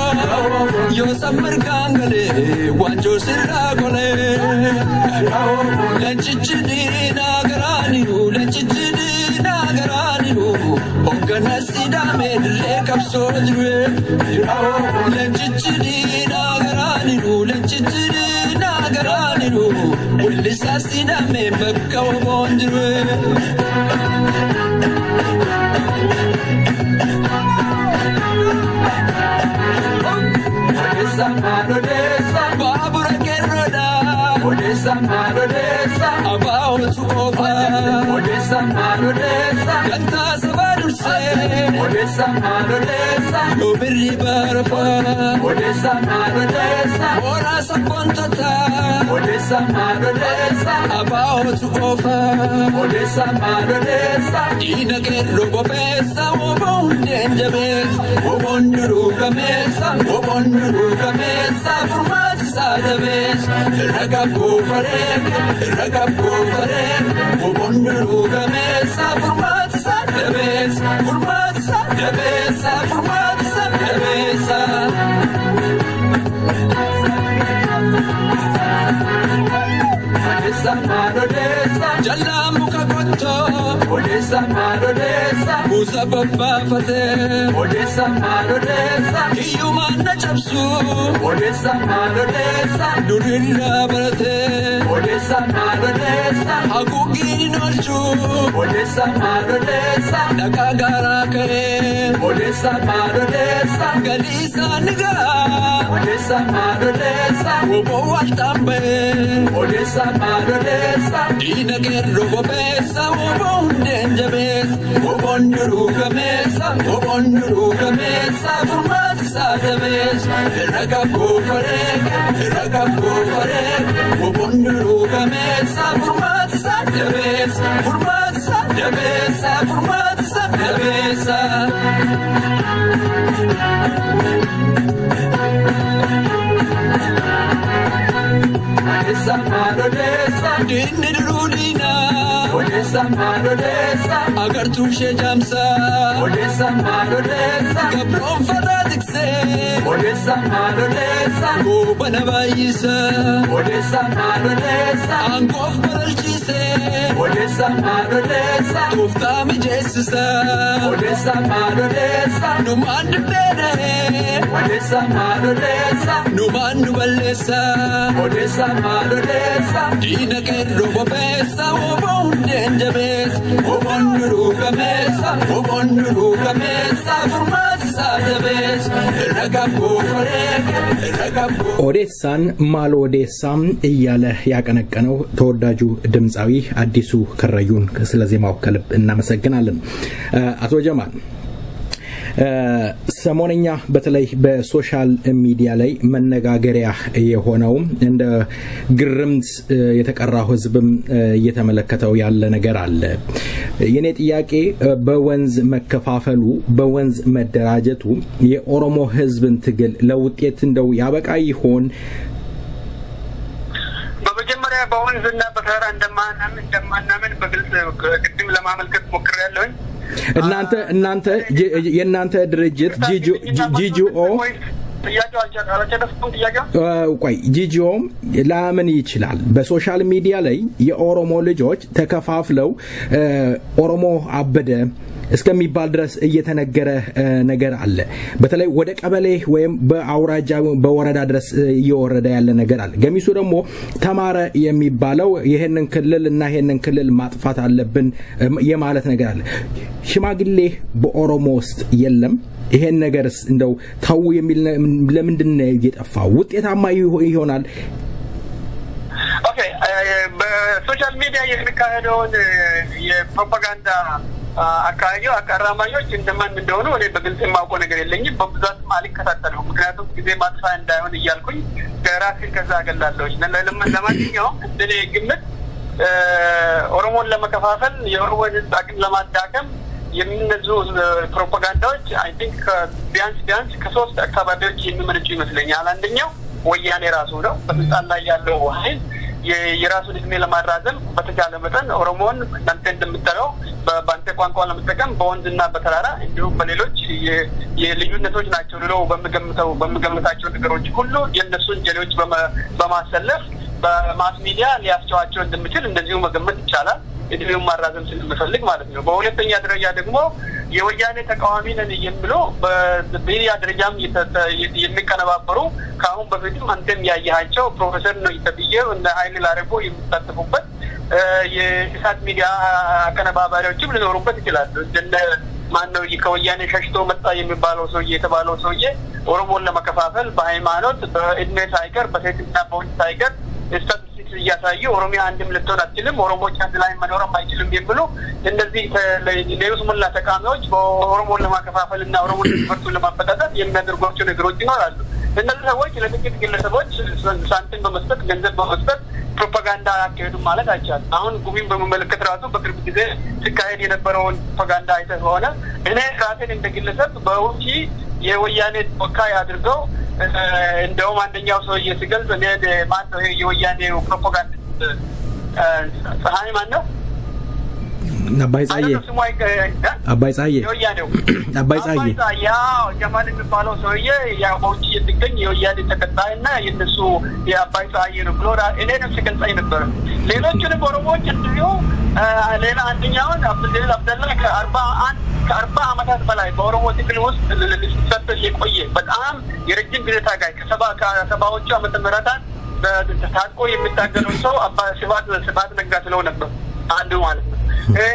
yo sambergangale wanjo siragole lanchichidina garani ogana sida medre kapsojwe lanchichidina garani wilisa sida membaka wabondre Babura kerroda Odessa Marodessa Abao tuofa Odessa Marodessa Ganta sabadurse Odessa Marodessa Yobiri barfa Odessa Marodessa Ora sapontata Odessa Marodessa Abao tuofa Odessa Marodessa Ina kerro bopesa Wobondenjabes Wobonduru kamesa Formati sadabes Ragabu farek Wobonduru kamesa Formati sadabes Odessa Marodessa Jalamu kakoto Odessa Marodessa Musa babba fate Odessa Marodessa Iyumana chapsu Odessa Marodessa Durira barate Odessa Marodessa Agugini nolchu Odessa Marodessa Nakagara kare Odessa Marodessa Galisa niga Odessa Marodessa Wobo waltambe Odessa Marodessa Dina gerro bopesa Wobondenjabes Wobonduru kamesa Formati sadabes Ragabu farek Wobonduru kamesa Formati sadabes Odessa Marodessa Dindirudina Odessa Marodessa Agartushe jamsa Odessa Marodessa Gabron faratikse Odessa Malodessa Gobana Bayisa Odessa Malodessa Angof Baralchise Odessa Malodessa Tufta Mijessisa Odessa Malodessa Numan Bede Odessa Malodessa Numan Nubalessa Odessa Malodessa Dina Kerro Bopessa Obonde Njabes Obondu Kamesa Obondu Kamesa Formasa Jabes Ragabo Ragabo ኦዴሳን ማልኦዴሳም እያለ ያቀነቀነው ተወዳጁ ድምጻዊ አዲሱ ከረዩን ስለዜማው ከልብ እናመሰግናለን። አቶ ጀማል ሰሞነኛ በተለይ በሶሻል ሚዲያ ላይ መነጋገሪያ የሆነው እንደ ግርምት የተቀራው ህዝብም እየተመለከተው ያለ ነገር አለ። የኔ ጥያቄ በወንዝ መከፋፈሉ በወንዝ መደራጀቱ የኦሮሞ ህዝብን ትግል ለውጤት እንደው ያበቃ ይሆን? በመጀመሪያ በወንዝና በተራ እንደማናምን በግልጽ ቅድም ለማመልከት ሞክሬያለሁ። እናንተ የናንተ ድርጅት ጂጂኦ ቆይ ጂጂኦም ለምን ይችላል በሶሻል ሚዲያ ላይ የኦሮሞ ልጆች ተከፋፍለው ኦሮሞ አበደ እስከሚባል ድረስ እየተነገረ ነገር አለ። በተለይ ወደ ቀበሌ ወይም በአውራጃ በወረዳ ድረስ እየወረደ ያለ ነገር አለ። ገሚሱ ደግሞ ተማረ የሚባለው ይሄንን ክልል ማጥፋት አለብን የማለት ነገር አለ። ሽማግሌ በኦሮሞ ውስጥ የለም። ይሄን ነገርስ እንደው ታው የሚል ለምንድን ነው የጠፋው? ውጤታማ ይሆናል? ኦኬ በሶሻል ሚዲያ የሚካሄደውን የፕሮፓጋንዳ አካራማዮች እንደማን እንደሆኑ እኔ በግልጽ የማውቀው ነገር የለኝም። በብዛት አልከታተለውም። ምክንያቱም ጊዜ ማጥፋ እንዳይሆን እያልኩኝ ከራሴን ከዛ አገላለሁ። ለማንኛውም እንደኔ ግምት ኦሮሞን ለመከፋፈል የኦሮሞን አቅም ለማዳከም የሚነዙ ፕሮፓጋንዳዎች አይ ቲንክ ቢያንስ ከሶስት አካባቢዎች የሚመነጩ ይመስለኛል። አንደኛው ወያኔ ራሱ ነው። በስልጣን ላይ ያለው ኃይል የራሱን እድሜ ለማራዘም በተቻለ መጠን ኦሮሞን እናንተ እንደምትጠራው በአንተ ቋንቋ ለመጠቀም በወንዝና በተራራ እንዲሁም በሌሎች የልዩነቶች ናቸው ብለው በመገመታቸው ነገሮች ሁሉ የእነሱን ጀሌዎች በማሰለፍ በማስ ሚዲያ ሊያስጨዋቸው እንደሚችል እንደዚሁ መገመት ይቻላል። እድሜውን ማራዘም ስለሚፈልግ ማለት ነው። በሁለተኛ ደረጃ ደግሞ የወያኔ ተቃዋሚ ነን የሚሉ በሚዲያ ደረጃም የሚቀነባበሩ ካሁን በፊትም አንተም ያያቸው ፕሮፌሰር ነው ይተብየው እና ኃይል ላረቦ የሚሳተፉበት የኢሳት ሚዲያ አቀነባባሪዎችም ሊኖሩበት ይችላሉ። እንደነ ማነው ከወያኔ ሸሽቶ መጣ የሚባለው ሰው የተባለው ሰውዬ ኦሮሞን ለመከፋፈል በሃይማኖት በእድሜ ሳይቀር በሴትና በወንድ ሳይቀር ስታቲስቲክስ እያሳዩ ኦሮሚያ አንድም ልትሆን አትችልም፣ ኦሮሞች አንድ ላይ መኖርም አይችልም የሚሉ እነዚህ ለይስሙላ ተቃዋሚዎች በኦሮሞን ለማከፋፈልና ኦሮሞን ለማጥፋት ለማበጣጣት የሚያደርጓቸው ነገሮች ይኖራሉ። እነዚህ ሰዎች ለጥቂት ግለሰቦች ሳንቲም በመስጠት ገንዘብ በመስጠት ፕሮፓጋንዳ ያካሄዱ ማለት አይቻልም። አሁን ጉቢን በመመለከት ራሱ በቅርብ ጊዜ ሲካሄድ የነበረውን ፕሮፓጋንዳ አይተህ ሆነ እኔ ራሴን እንደ ግለሰብ በውጪ የወያኔ ተወካይ አድርገው እንደውም አንደኛው ሰውዬ ሲገልጽ እኔ ማን ነው የወያኔ ፕሮፓጋንዳ ፀሐይ ማን ነው? አባይ ጻዬ ያው ጀማል የሚባለው ሰውዬ ያው በውጪ የሚገኝ የወያኔ ተከታይና የነሱ የአባይ ጻዬ ነው ብሎ እኔንም ሲገልጸኝ ነበር። ሌሎችንም ኦሮሞዎች እንዲሁ ሌላ አንደኛውን አብደላ ከ40 ዓመታት በላይ በኦሮሞ ትግል ውስጥ ሲሳተፍ የቆየ በጣም የረጅም ጊዜ ታጋይ ከሰባዎቹ ዓመተ ምህረታት ታጥቆ የሚታገለው ሰው አባ ስብሐት ነጋ ስለው ነበር አንዱ ማለት ነው።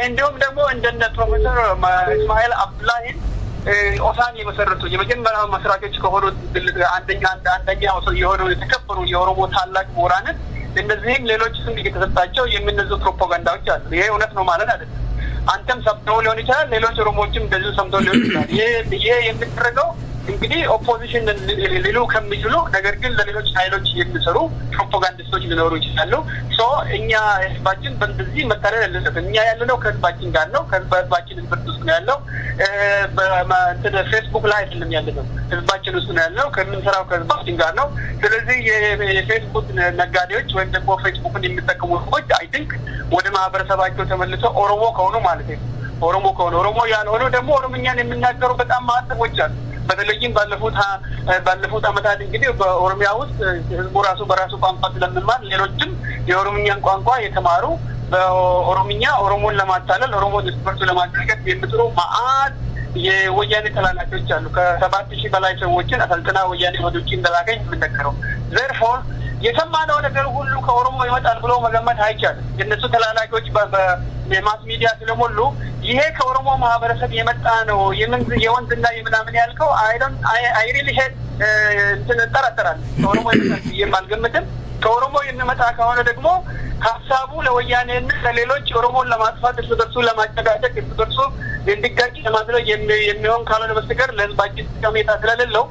እንዲሁም ደግሞ እንደነ ፕሮፌሰር እስማኤል አብዱላሂ ኦሳን የመሰረቱ የመጀመሪያው መስራቾች ከሆኑት አንደኛው ሰው የሆነው የተከበሩ የኦሮሞ ታላቅ ምሁራን እነዚህም ሌሎች ስም እየተሰጣቸው የሚነዙ ፕሮፓጋንዳዎች አሉ። ይሄ እውነት ነው ማለት አይደለም። አንተም ሰምተው ሊሆን ይችላል፣ ሌሎች ኦሮሞዎችም እንደዚሁ ሰምተው ሊሆን ይችላል። ይሄ የሚደረገው እንግዲህ ኦፖዚሽን ሊሉ ከሚችሉ ነገር ግን ለሌሎች ኃይሎች የሚሰሩ ፕሮፓጋንዲስቶች ሊኖሩ ይችላሉ። እኛ ህዝባችን በእንደዚህ መታረር የለበትም። እኛ ያለነው ከህዝባችን ጋር ነው። ከህዝባችን ውስጥ ነው ያለው። ፌስቡክ ላይ አይደለም ያለነው፣ ህዝባችን ውስጥ ነው ያለው። ከምንሰራው ከህዝባችን ጋር ነው። ስለዚህ የፌስቡክ ነጋዴዎች ወይም ደግሞ ፌስቡክን የሚጠቀሙ ሰዎች አይ ቲንክ ወደ ማህበረሰባቸው ተመልሰው ኦሮሞ ከሆኑ ማለት ነው ኦሮሞ ያልሆኑ ደግሞ ኦሮምኛን የሚናገሩ በጣም ማጥፎች አሉ። በተለይም ባለፉት አመታት እንግዲህ በኦሮሚያ ውስጥ ህዝቡ ራሱ በራሱ ቋንቋ ስለሚማር ሌሎችም የኦሮምኛን ቋንቋ የተማሩ በኦሮምኛ ኦሮሞን ለማታለል ኦሮሞን ስፖርት ለማድረግ የሚጥሩ ማአት የወያኔ ተላላኪዎች አሉ ከ7000 በላይ ሰዎችን አሰልጥና ወያኔ ወዶች እንደላገኝ ምንነገረው ዘርፎር የሰማነው ነገር ሁሉ ከኦሮሞ ይመጣል ብሎ መገመት አይቻልም የነሱ ተላላኪዎች በማስ ሚዲያ ስለሞሉ ይሄ ከኦሮሞ ማህበረሰብ የመጣ ነው የወንድና የምናምን ያልከው አይ ሪሊ ሄድ ተነጠራጠራል ከኦሮሞ ይመጣል የማልገምትም ከኦሮሞ የሚመጣ ከሆነ ደግሞ ሐሳቡ ለወያኔና ለሌሎች ኦሮሞን ለማጥፋት እርሱ ለማጨዳጨቅ እርሱ እንዲጋጭ ለማድረግ የሚሆን ካልሆነ በስተቀር ለህዝባችን ጥቅሜታ ስለሌለው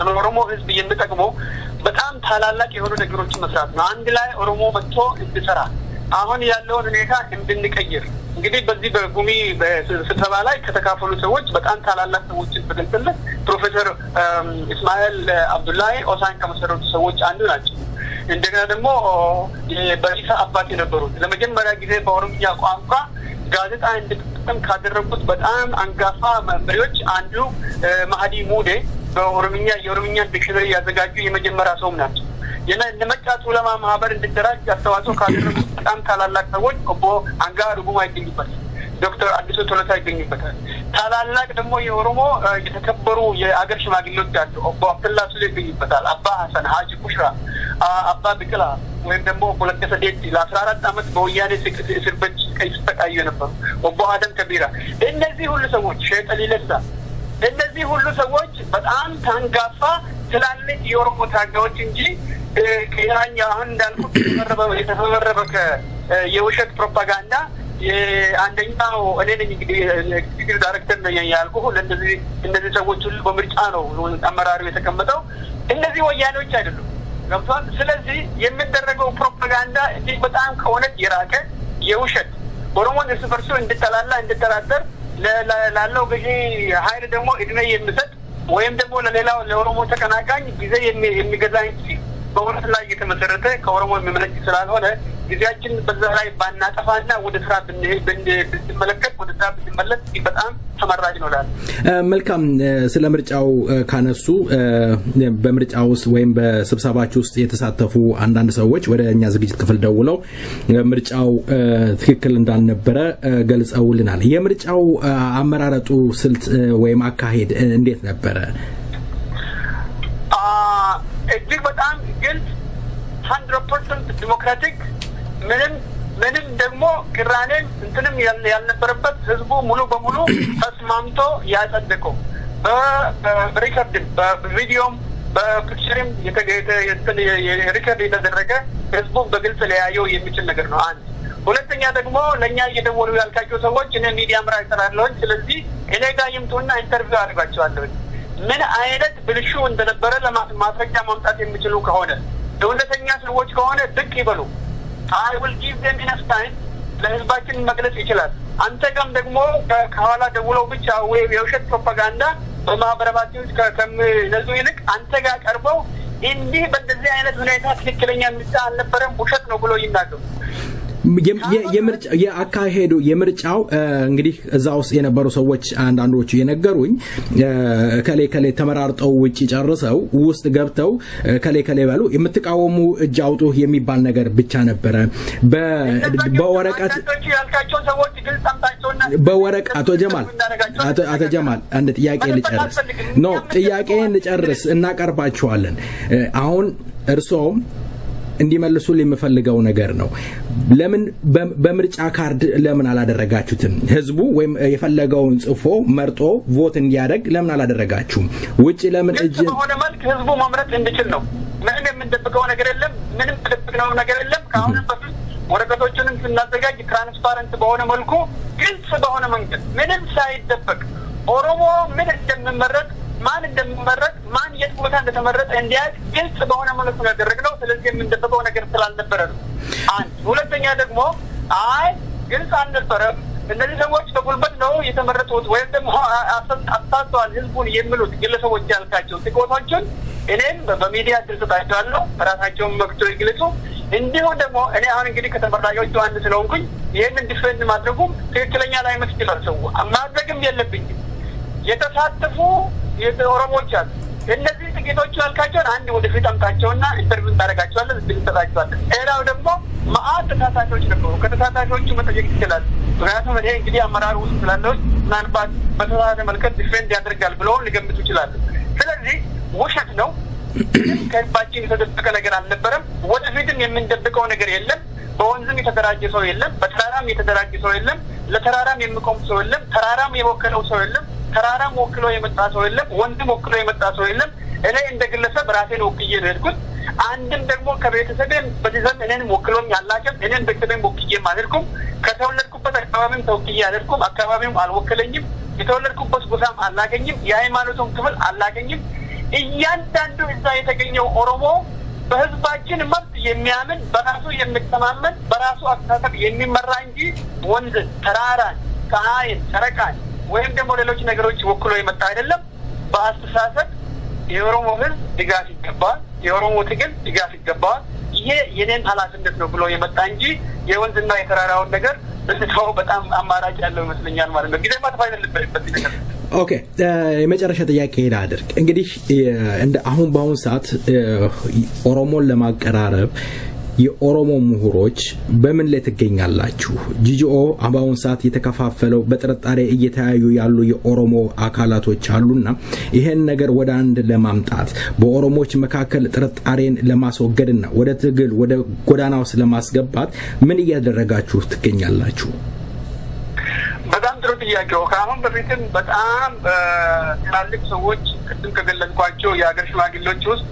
ለኦሮሞ ህዝብ የሚጠቅመው በጣም ታላላቅ የሆኑ ነገሮችን መስራት ነው አንድ ላይ ኦሮሞ መጥቶ እንዲሰራ አሁን ያለውን ሁኔታ እንድንቀይር እንግዲህ በዚህ በጉሚ በስብሰባ ላይ ከተካፈሉ ሰዎች በጣም ታላላቅ ሰዎችን በግልጽነት ፕሮፌሰር እስማኤል አብዱላሂ ኦሳን ከመሰረቱ ሰዎች አንዱ ናቸው እንደገና ደግሞ በኢሳ አባት የነበሩት ለመጀመሪያ ጊዜ በኦሮምኛ ቋንቋ ጋዜጣ እንድትጠቀም ካደረጉት በጣም አንጋፋ መሪዎች አንዱ ማህዲ ሙዴ የኦሮምኛ ዲክሽነሪ ያዘጋጁ የመጀመሪያ ሰው ናቸው የነመጫቱ ለማ ማህበር እንድትደራጅ አስተዋጽኦ ካደረጉት በጣም ታላላቅ ሰዎች ኦቦ አንጋሩ ጉማ ይገኙበታል ዶክተር አዲሱ ቶለታ ይገኙበታል ታላላቅ ደግሞ የኦሮሞ የተከበሩ የአገር ሽማግሌዎች አሉ ኦቦ አብዱላ ሱሌ ይገኙበታል አባ ሐሰን ሀጂ ኩሽራ አባ ቢቅላ ወይም ደግሞ ፖለቲካ ዴት ለ14 አመት በወያኔ እስር ቤት ተሰቃዩ ነበር ኦቦ አደም ከቢራ እነዚህ ሁሉ ሰዎች ሸይጣን ይለሳ እነዚህ ሁሉ ሰዎች በጣም ታንጋፋ ትላልቅ የኦሮሞ ታጋዮች እንጂ ከያኛ አሁን እንዳልኩት የተፈበረበ የውሸት ፕሮፓጋንዳ አንደኛው እኔ ነኝ እንግዲህ ኤግዚኪዩቲቭ ዳይሬክተር ነኝ ያልኩህ እነዚህ ሰዎች ሁሉ በምርጫ ነው አመራሩ የተቀመጠው እነዚህ ወያኔዎች አይደሉም ገብቷል ስለዚህ የሚደረገው ፕሮፓጋንዳ እዚህ በጣም ከእውነት የራቀ የውሸት ኦሮሞን እርስ በርሱ እንድጠራጠር ላለው ገዢ ኃይል ደግሞ እድሜ የሚሰጥ ወይም ደግሞ ለሌላው ለኦሮሞ ተቀናቃኝ ጊዜ የሚገዛ እንጂ በእውነት ላይ የተመሰረተ ከኦሮሞ የሚመለክ ስላልሆነ ጊዜያችን በዛ ላይ ባናጠፋና ወደ ስራ ብንመለከት ወደ ስራ ብንመለስ በጣም ተመራጭ ነው ላል መልካም ስለ ምርጫው ካነሱ በምርጫው ውስጥ ወይም በስብሰባችሁ ውስጥ የተሳተፉ አንዳንድ ሰዎች ወደኛ ዝግጅት ክፍል ደውለው ምርጫው ትክክል እንዳልነበረ ገልጸውልናል የምርጫው አመራረጡ ስልት ወይም አካሄድ እንዴት ነበረ እጅግ በጣም ግልጽ 100% ዲሞክራቲክ ምንም ደግሞ ቅራኔን እንትንም ያልነበረበት ህዝቡ ሙሉ በሙሉ ተስማምቶ ያጸደቀው በሪከርድ በቪዲዮም በፒክቸርም ሪከርድ የተደረገ ህዝቡ በግልጽ ለያየው የሚችል ነገር ነው አንድ ሁለተኛ ደግሞ ለኛ እየደወሉ ያልካቸው ሰዎች እኔ ሚዲያ ምራ ይሰራለሁ ስለዚህ እኔ ጋር ይምጡና ኢንተርቪው አድርጋቸዋለሁ ምን አይነት ብልሹ እንደነበረ ለማስረጃ ማምጣት የሚችሉ ከሆነ እውነተኛ ሰዎች ከሆነ ድቅ ይበሉ I will give them enough time ለህዝባችን መግለጽ ይችላል አንተ ጋም ደግሞ ከኋላ ደውለው ብቻ ወይ የውሸት ፕሮፓጋንዳ በማህበረባችን ከነዙ ይልቅ አንተ ጋር ቀርበው እንዲህ በእንደዚህ አይነት ሁኔታ ትክክለኛ ምርጫ አልነበረም ውሸት ነው ብሎ ይናገሩ የአካሄዱ የምርጫው እንግዲህ እዛው የነበሩ ሰዎች አንዳንዶቹ የነገሩኝ ከሌ ተመራርጠው ውጪ ጨርሰው ውስጥ ገብተው ከሌ ባሉ የምትቃወሙ እጅ አውጡ የሚባል ነገር ብቻ ነበረ በወረቀት ያልካቸው ሰዎች ግልጽ አምጣቸውና በወረቀት አቶ ጀማል አንድ ጥያቄ ልጨርስ ኖ ጥያቄን ልጨርስ እናቀርባቸዋለን አሁን እርሶ እንዲመልሱ ለምፈልገው ነገር ነው ለምን በምርጫ ካርድ ለምን አላደረጋችሁትም ህዝቡ ወይም የፈለገውን ጽፎ መርጦ ቮት እንዲያደርግ ለምን አላደረጋችሁም ውጪ ለምን እጅ በሆነ መልኩ ህዝቡ መምረጥ እንዲችል ነው ምንም የምንደብቀው ነገር የለም ምንም ተደብቀው ነገር የለም ካሁን በፊት ወረቀቶቹንም ስናዘጋጅ ትራንስፓረንት በሆነ መልኩ ግልጽ በሆነ መንገድ ምንም ሳይደበቅ ኦሮሞ ምን እንደምመረጥ ማን እንደምመረጥ ማን የት ቦታ እንደተመረጠ እንዲያውቅ ግልጽ በሆነ መልኩ ነው ያደረግነው ስለዚህ የምንደብቀው ነገር ስላልነበረ ነው አንድ ሁለተኛ ደግሞ ግልጽ አልነበረም እነዚህ ሰዎች በጉልበት ነው የተመረጡት ወይም ደግሞ አሳስተዋል ህዝቡን የሚሉት ግለሰቦች ያልካቸው ጥቆቶችን እኔም በሚዲያ ተሰጣቸዋለሁ ራሳቸውን መክቶ ይግለጹ እንዲሁ ደግሞ እኔ አሁን እንግዲህ ከተመራጮቹ አንድ ስለሆንኩኝ ይሄንን ዲፌንድ ማድረጉ ትክክለኛ ላይ መስኪላል ሰው ማድረግም የለብኝም የተሳተፉ የኦሮሞዎች አሉ እነዚህ ጥቂቶቹ ያልካቸውን አንድ ወደፊት አምጣቸውና ኢንተርቪው ታደርጋቸዋለህ እንድትሰጣቸዋለህ ሌላው ደግሞ ማአት ተሳታፊዎች ነበሩ ከተሳታፊዎቹ መጠየቅ ይችላል ምክንያቱም እኔ እንግዲህ አመራር ውስጥ ስላለው ምናልባት በተሳታፊ መልከት ዲፌንድ ያደርጋል ብለው ሊገምቱ ይችላሉ ስለዚህ ውሸት ነው ከልባችን የተደበቀ ነገር አልነበረም ወደፊትም የምንደብቀው ነገር የለም በወንዝም የተደራጀ ሰው የለም በተራራም የተደራጀ ሰው የለም ለተራራም የሚቆም ሰው የለም ተራራም የወከለው ሰው የለም ተራራም ወክሎ የመጣ ሰው የለም ወንድም ወክሎ የመጣ ሰው የለም እኔ እንደግለሰብ ራሴን ወክዬ ነው የሄድኩት አንድም ደግሞ ከቤተሰቤም በዚህም እኔን ወክሎኝ ያላቀም እኔን ቤተሰቤም ወክዬ ማድረኩም ከተወለድኩበት አካባቢም ተወክዬ አድርኩም አካባቢውም አልወከለኝም የተወለድኩበት ቦታም አላገኝም የሃይማኖቱም ክፍል አላገኝም እያንዳንዱ እዛ የተገኘው ኦሮሞ በህዝባችን መብት የሚያምን በራሱ የሚተማመን በራሱ አስተሳሰብ የሚመራ እንጂ ወንዝ ተራራን ፀሐይን ጨረቃን ወይም ደግሞ ሌሎች ነገሮች ወክሎ የመጣ አይደለም በአስተሳሰብ የኦሮሞ ህዝብ ድጋፍ ይገባል የኦሮሞ ትግል ድጋፍ ይገባል ይሄ የኔን ኃላፊነት ነው ብሎ የመጣ እንጂ የወንዝና የተራራውን ነገር እንደው በጣም አማራጭ ያለው ይመስለኛል ማለት ነው ጊዜ ማጥፋት አይደለበት ነገር ኦኬ የመጨረሻ ጥያቄ አድርግ እንግዲህ እንደ አሁን ሰዓት ኦሮሞን ለማቀራረብ የኦሮሞ ምሁሮች በምን ላይ ተገኛላችሁ ጂጂኦ አሁን ሰዓት የተከፋፈለው በጥርጣሬ እየተያዩ ያሉ የኦሮሞ አካላቶች አሉና ይሄን ነገር ወደ አንድ ለማምጣት በኦሮሞዎች መካከል ጥርጣሬን ለማስወገድና ወደ ትግል ወደ ጎዳናው ስለማስገባት ምን እያደረጋችሁ ትገኛላችሁ በጣም ጥሩ ጥያቄው ካሁን በፊትም በጣም ትላልቅ ሰዎች ቅድም ከገለጽኳቸው የሀገር ሽማግሌዎች ውስጥ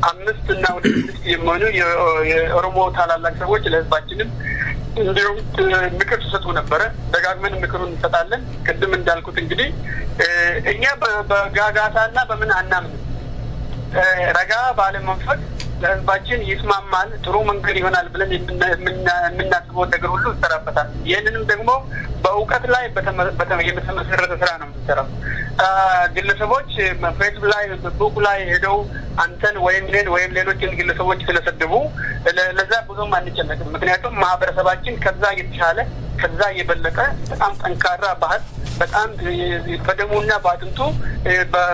5 እና 6 የሚሆኑ የኦሮሞ ታላላቅ ሰዎች ለህዝባችንም እንዲሁም ምክር ሰጡ ነበር ደጋግመን ምክሩን እንሰጣለን ቅድም እንዳልኩት እንግዲህ እኛ በጋጋታና በምን አናምን ረጋ ባለ መንፈስ ለህዝባችን ይስማማል ጥሩ መንገድ ይሆናል ብለን የምናስበው ነገር ሁሉ እንሰራበታል ይሄንንም ደግሞ በእውቀት ላይ የተመሰረተ ስራ ነው የምንሰራው ግለሰቦች ፌስቡክ ላይ ቡክ ላይ ሄደው አንተን ወይም እኔን ወይም ሌሎችን ግለሰቦች ስለሰደቡ ለዛ ብዙም አንጨነቅም ምክንያቱም ማህበረሰባችን ከዛ የተሻለ ከዛ የበለጠ በጣም ጠንካራ ባህል በጣም በደሙና ባጥንቱ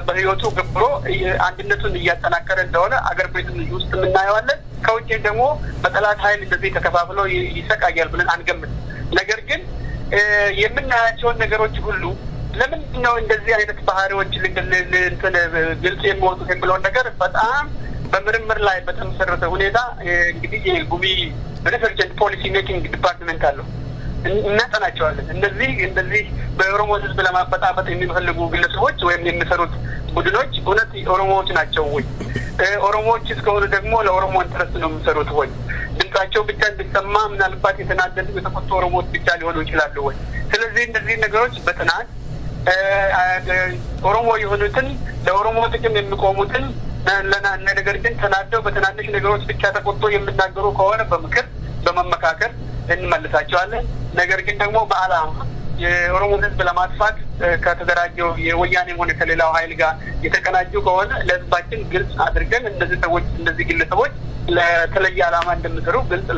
በህይወቱ ገብሮ አንድነቱን እያጠናከረ እንደሆነ አገር ቤቱን ውስጥ እናየዋለን ከውጭ ደግሞ በጠላት ኃይል እንደዚህ ተከፋፍሎ ይሰቃያል ብለን አንገምት ነገር ግን የምናያቸውን ነገሮች ሁሉ ለምን ነው እንደዚህ አይነት ባህሪዎች እንትን ግልጽ የሚወጡት የሚለው ነገር በጣም በምርምር ላይ በተመሰረተ ሁኔታ እንግዲህ የጉሚ ሪሰርች ኤንድ ፖሊሲ ሜኪንግ ዲፓርትመንት አለው እናጠናቸዋለን እንደዚህ በኦሮሞ ህዝብ ለማበጣበጥ የሚፈልጉ ግለሰቦች ወይም የሚሰሩት ቡድኖች እውነት ኦሮሞዎች ናቸው ወይ ኦሮሞዎች እስከሆኑ ደግሞ ለኦሮሞ ኢንተረስት ነው የሚሰሩት ወይ ድምጻቸው ብቻ እንዲሰማ ምናልባት የተናደዱ የተቆጡ ኦሮሞዎች ብቻ ሊሆኑ ይችላሉ ወይ ስለዚህ እነዚህ ነገሮች በጥናት ኦሮሞ የሆኑትን ለኦሮሞ ጥቅም የሚቆሙትን ነገር ግን ተናደው በትናንሽ ነገሮች ብቻ ተቆጥቶ የሚናገሩ ከሆነ በምክር በመመካከር እንመልሳቸዋለን ነገር ግን ደግሞ በአላማ የኦሮሞ ህዝብ ለማጥፋት ከተደራጀው የወያኔ ሆነ ከሌላው ኃይል ጋር የተቀናጁ ከሆነ ለህዝባችን ግልጽ አድርገን እነዚህ ግለሰቦች ለተለየ አላማ እንደሚሰሩ ግልጽ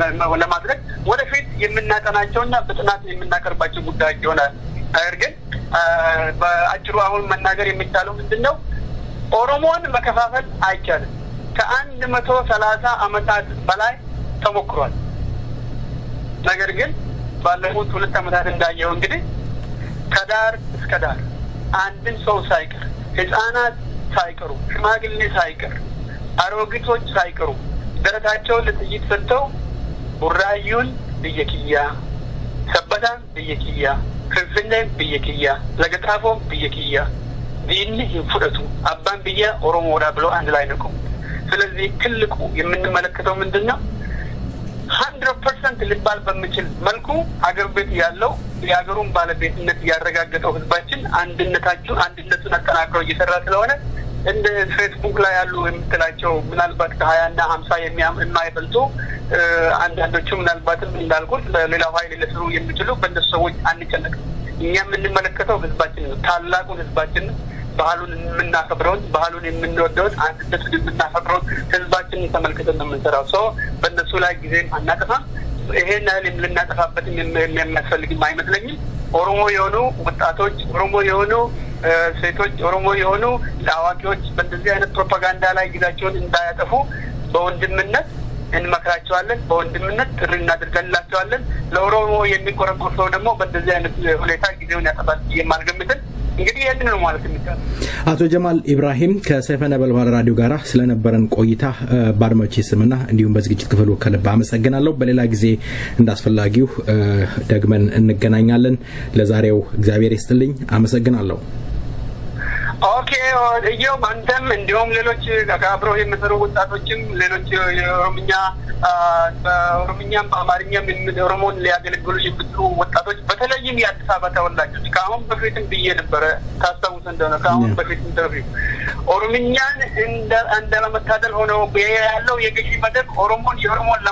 ለማድረግ ወደፊት የምናጠናቸውና በጥናት የምናቀርባቸው ጉዳዮች ይሆናል ግን በአጭሩ አሁን መናገር የሚቻለው ምንድነው ኦሮሞን መከፋፈል አይቻልም ከ130 አመታት በላይ ተሞክሯል ነገር ግን ባለፉት 2 አመታት እንዳየው እንግዲህ ከዳር እስከ ዳር አንድን ሰው ሳይቀር ህፃናት ሳይቀሩ ሽማግሌ ሳይቀር አሮጊቶች ሳይቀሩ ደረታቸውን ለጥይት ሰጥተው ቡራዩን በየኪያ ሰበታን በየኪያ ፍንፍኔን በየኪያ ለገጣፎ በየኪያ ዲኒ ይፈረቱ አባን በየ ኦሮሞ ወዳ ብለው አንድ ላይ ነው ስለዚህ ትልቁ የምንመለከተው ምንድነው 100% ሊባል በሚችል መልኩ አገር ቤት ያለው የአገሩን ባለቤትነት ያረጋገጠው ህዝባችን አንድነቱን አጠናክሮ እየሰራ ስለሆነ እንደ ፌስቡክ ላይ ያሉ የምትላቸው ምናልባት ከ20 እና 50 የማይበልጡ አንዳንዶቹ ምናልባትም እንዳልኩት ለሌላው ኃይል ለስሩ የሚችሉ በእነሱ ሰዎች አንጨነቅም እኛ የምንመለከተው ህዝባችን ታላቁን ህዝባችን ባህሉን የምናከብረው ባህሉን የምንወደው አንድነቱን የምናከብረው ህዝባችንን ተመልክተን ነው የምንሰራው ሰው በእነሱ ላይ ጊዜም አናጠፋም ይሄን ያህል ልናጠፋበትም የሚያስፈልግም አይመስለኝም ኦሮሞ የሆኑ ወጣቶች ኦሮሞ የሆኑ ሴቶች ኦሮሞ የሆኑ ለአዋቂዎች በእንደዚህ አይነት ፕሮፓጋንዳ ላይ ጊዜያቸውን እንዳያጠፉ በወንድምነት እንመክራቸዋለን። በወንድምነት ጥሪ እናደርጋላቸዋለን። ለኦሮሞ የሚቆረቆር ሰው ደግሞ በእንደዚህ አይነት ሁኔታ ጊዜውን ያጠፋል የማልገምትን እንግዲህ ይሄንን ነው ማለት ነው። አቶ ጀማል ኢብራሂም ከሰይፈ ነበልባል ራዲዮ ጋራ ስለነበረን ቆይታ ባድማጭ ስምና እንዲሁም በዝግጅት ክፍሉ ከልብ አመሰግናለሁ። በሌላ ጊዜ እንዳስፈላጊው ደግመን እንገናኛለን። ለዛሬው እግዚአብሔር ይስጥልኝ። አመሰግናለሁ። ኦኬ እየው አንተም እንዲሁም ሌሎች አብረው የሚሰሩ ወጣቶችም ሌሎች በኦሮምኛም በአማርኛም ኦሮሞን ሊያገለግሉ የሚጥሩ ወጣቶች በተለይም የአዲስ አበባ ተወላጆች ከአሁን በፊትም ብዬ ነበረ ታስታውስ እንደሆነ ከአሁን በፊትም ተብሎ ኦሮምኛን እንደለመታደል ሆነው ያለው የገዢ መደብ የኦሮሞን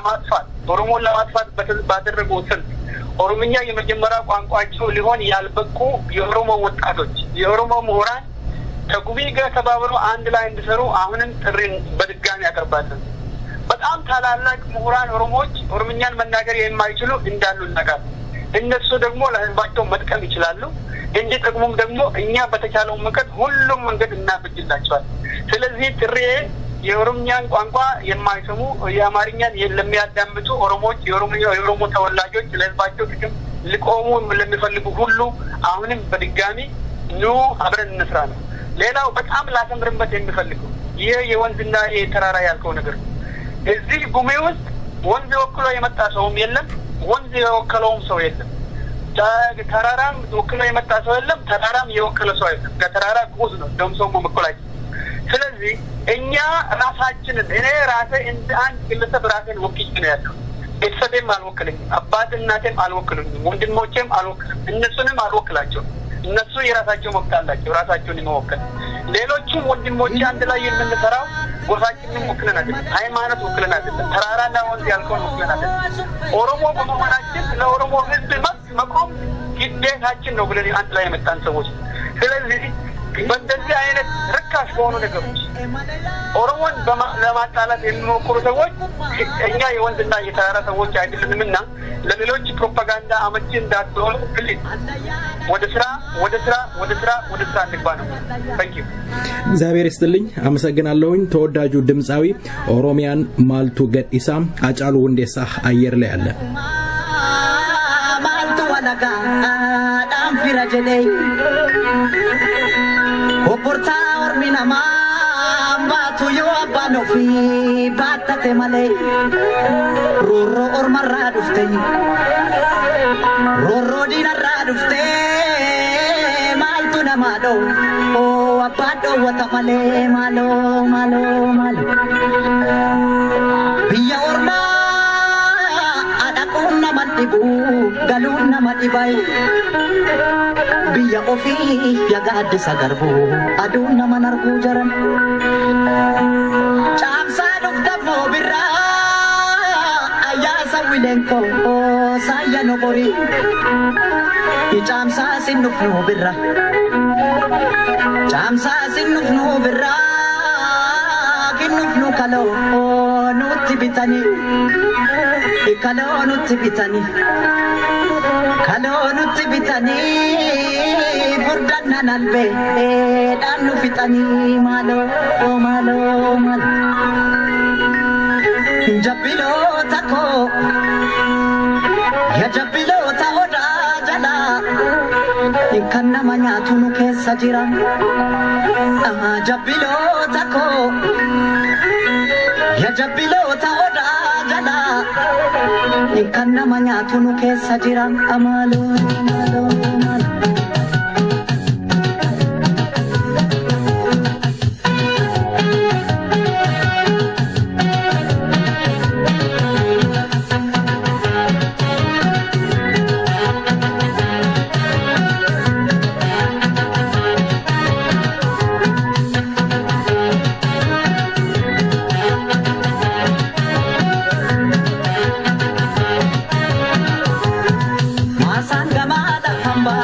ለማጥፋት ባደረገው ስልት ኦሮምኛ የመጀመሪያ ቋንቋቸው ሊሆን ያልበቁ የኦሮሞ ወጣቶች የኦሮሞ ምሁራን ከጉቢ ጋር ተባብረው አንድ ላይ እንዲሰሩ አሁንም ጥሪን በድጋሚ ያቀርባለን። በጣም ታላላቅ ምሁራን ኦሮሞዎች ኦሮምኛን መናገር የማይችሉ እንዳሉ ነገር እነሱ ደግሞ ለህዝባቸው መጥቀም ይችላሉ። እንዲጠቅሙም ደግሞ እኛ በተቻለው መንገድ ሁሉም መንገድ እናበጅላቸዋል። ስለዚህ ጥሪ የኦሮምኛን ቋንቋ የማይሰሙ የአማርኛን ለሚያዳምጡ ኦሮሞዎች የኦሮሞ ተወላጆች ለህዝባቸው ጥቅም ሊቆሙ ለሚፈልጉ ሁሉ አሁንም በድጋሚ ኑ አብረን እንስራ ነው። ሌላው በጣም ላሰምርበት የሚፈልገው ይሄ የወንዝና የተራራ ያልከው ነገር እዚህ ጉሜ ውስጥ ወንዝ ወክሎ የመጣ ሰውም የለም፣ ወንዝ የወከለውም ሰው የለም። ተራራም ወክሎ የመጣ ሰው የለም፣ ተራራም የወከለ ሰው የለም። ከተራራ ጉዝ ነው ደም ሰው መቆላጭ። ስለዚህ እኛ ራሳችንን እኔ ራሴ እንደ አንድ ግለሰብ ራሴን ወክዬ ነው ያለው። ቤተሰቤም አልወክለኝም፣ አባት እናቴም አልወክሉኝም፣ ወንድሞቼም አልወክልም፣ እነሱንም አልወክላቸውም። እነሱ የራሳቸው መብት አላቸው ራሳቸውን የመወከል። ሌሎቹም ወንድሞቼ አንድ ላይ የምንሰራው ጎሳችንን ወክለን አይደለም፣ ሃይማኖት ወክለን አይደለም፣ ተራራና ወንዝ ያልከውን ወክለን አይደለም። ኦሮሞ በመሆናችን ለኦሮሞ ህዝብ መብት መቆም ግዴታችን ነው ብለን አንድ ላይ የመጣን ሰዎች። ስለዚህ በእንደዚህ አይነት ርካሽ በሆኑ ነገሮች ኦሮሞን ለማጣላት የሚሞክሩ ሰዎች እኛ የወንዝና የተራራ ሰዎች አይደለንምና ለሌሎች ፕሮፓጋንዳ አመቺ እንዳትሆኑ ፕሊዝ ወደ ስራ እንግባ ነው። ታንክ ዩ። እግዚአብሔር ይስጥልኝ። አመሰግናለሁኝ። ተወዳጁ ድምጻዊ ኦሮሚያን ማልቱ ገዲሳ አጫሉ ሁንዴሳ አየር ላይ አለ። ማልቱ ወለጋ ዳም ፊራጀደይ ኦፖርታ ኦርሚናማ ባቱ ዮ አባኖ ፊ ባታቴ ማሌ ሮሮ ኦርማራ ዱፍቴ ሮሮ ዲናራ ዱፍቴ ማልቱ ነማዶ ኦ አባዶ ወታ ማሌ ማሎ ቢያ ኦርማ አዳቁና ማዲቡ ጋሉና ማዲባይ biya ofi yaga adisa garbu aduna manarku jaran chamsa duftamno birra ayasa wilenko saya no bori chamsa sinufno birra chamsa sinufno birra kinufno kalo nutti bitani furdana nalbe danu fitani malo jabilo tako ya jabilo ta oda jala ikanna manya tunu kessa jira jabilo tako ya jabilo ta oda jala ikanna manya tunu kessa jira amalo Masang gamala hamba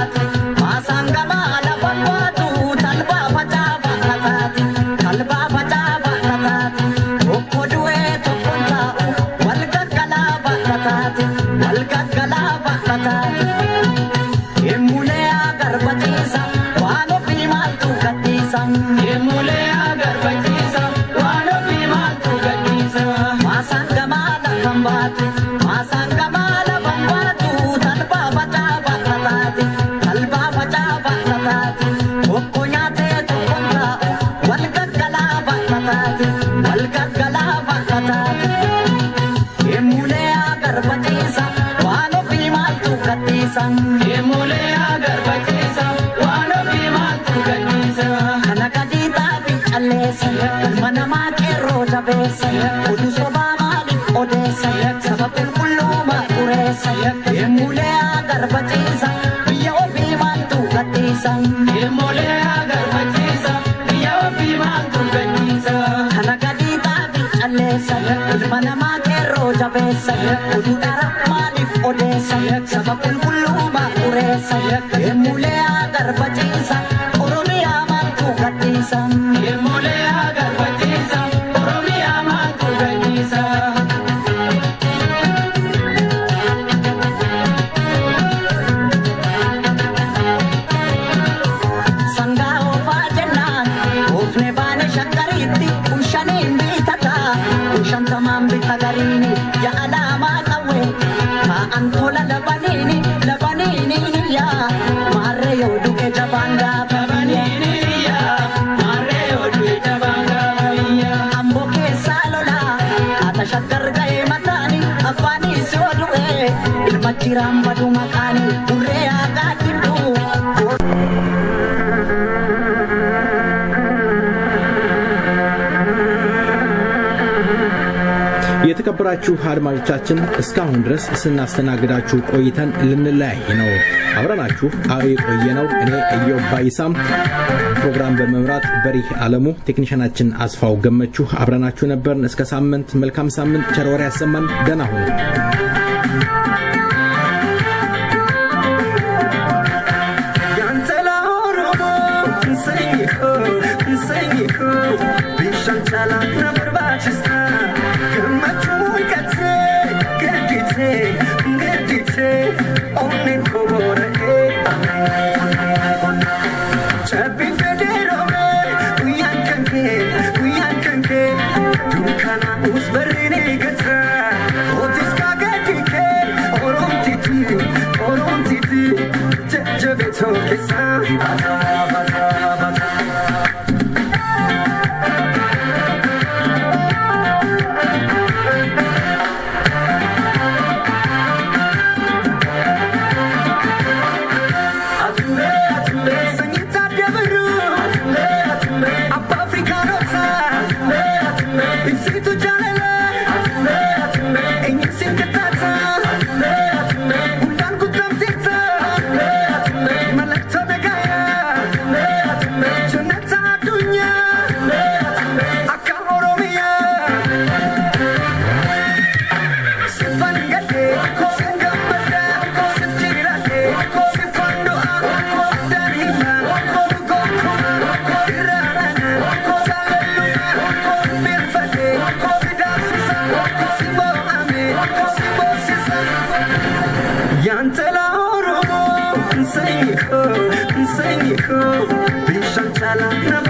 gadhiisan Yemmulee agar baqisa waan ofii maaltu gadhiisa Maasaan gamaala kan baatu Maasaan gamaala kan baatu talbaa facaa baaqataati talbaa facaa baaqataati Tokko nyaatee tokkon taa'u wal gaggalaa baaqataati wal gaggalaa baaqataati Yemmulee agar baqisa waan ofii maaltu gadhiisa Yemmulee agar baqisa waan ofii maaltu gadhiisa Kana gadhiitaa fi calleessa ilma namaa qeerroo jabeessa oduu sobaa maaliif odeessa saba qulqulluumaa qureessa Yemmulee agar baqisa biyya ofii maaltu gadhiisa Yemmulee agar baqisa biyya ofii maaltu gadhiisa Kana gadhiitaa fi calleessa ilma namaa qeerroo jabeessa oduu dhara maaliif odeessa saba qulqulluumaa qureessa Yemmulee agar baqisa Oromiyaa maaltu gadhiisa Yemmulee agar baqisa Oromiyaa maaltu gadhiisa Sangaa oofaa jennaan oofne baane shakkariitti kushaniin bitata kushantamaan bita gariini yaa alaamaa qawwee taa'an tola labaniini labaniini yaa maarree yoo du'e jabaan gaafa yaa maarree yoo du'e jabaan gaafa amboo keessaa lolaa haata shakkar ga'ee mataani afaaniis yoo du'e ilma jiraan badu maqaani burree haagaa jidduu የተከበራችሁ አድማጮቻችን እስካሁን ድረስ ስናስተናግዳችሁ ቆይተን ልንለያይ ነው። አብረናችሁ የቆየነው እኔ ኢዮብ ባይሳም ፕሮግራም በመምራት በሪህ አለሙ ቴክኒሻናችን አስፋው ገመቹ አብረናችሁ ነበርን። እስከ ሳምንት መልካም ሳምንት ቸር ወሬ ያሰማን። ደህና ሁኑ። Say, Bishan Chala.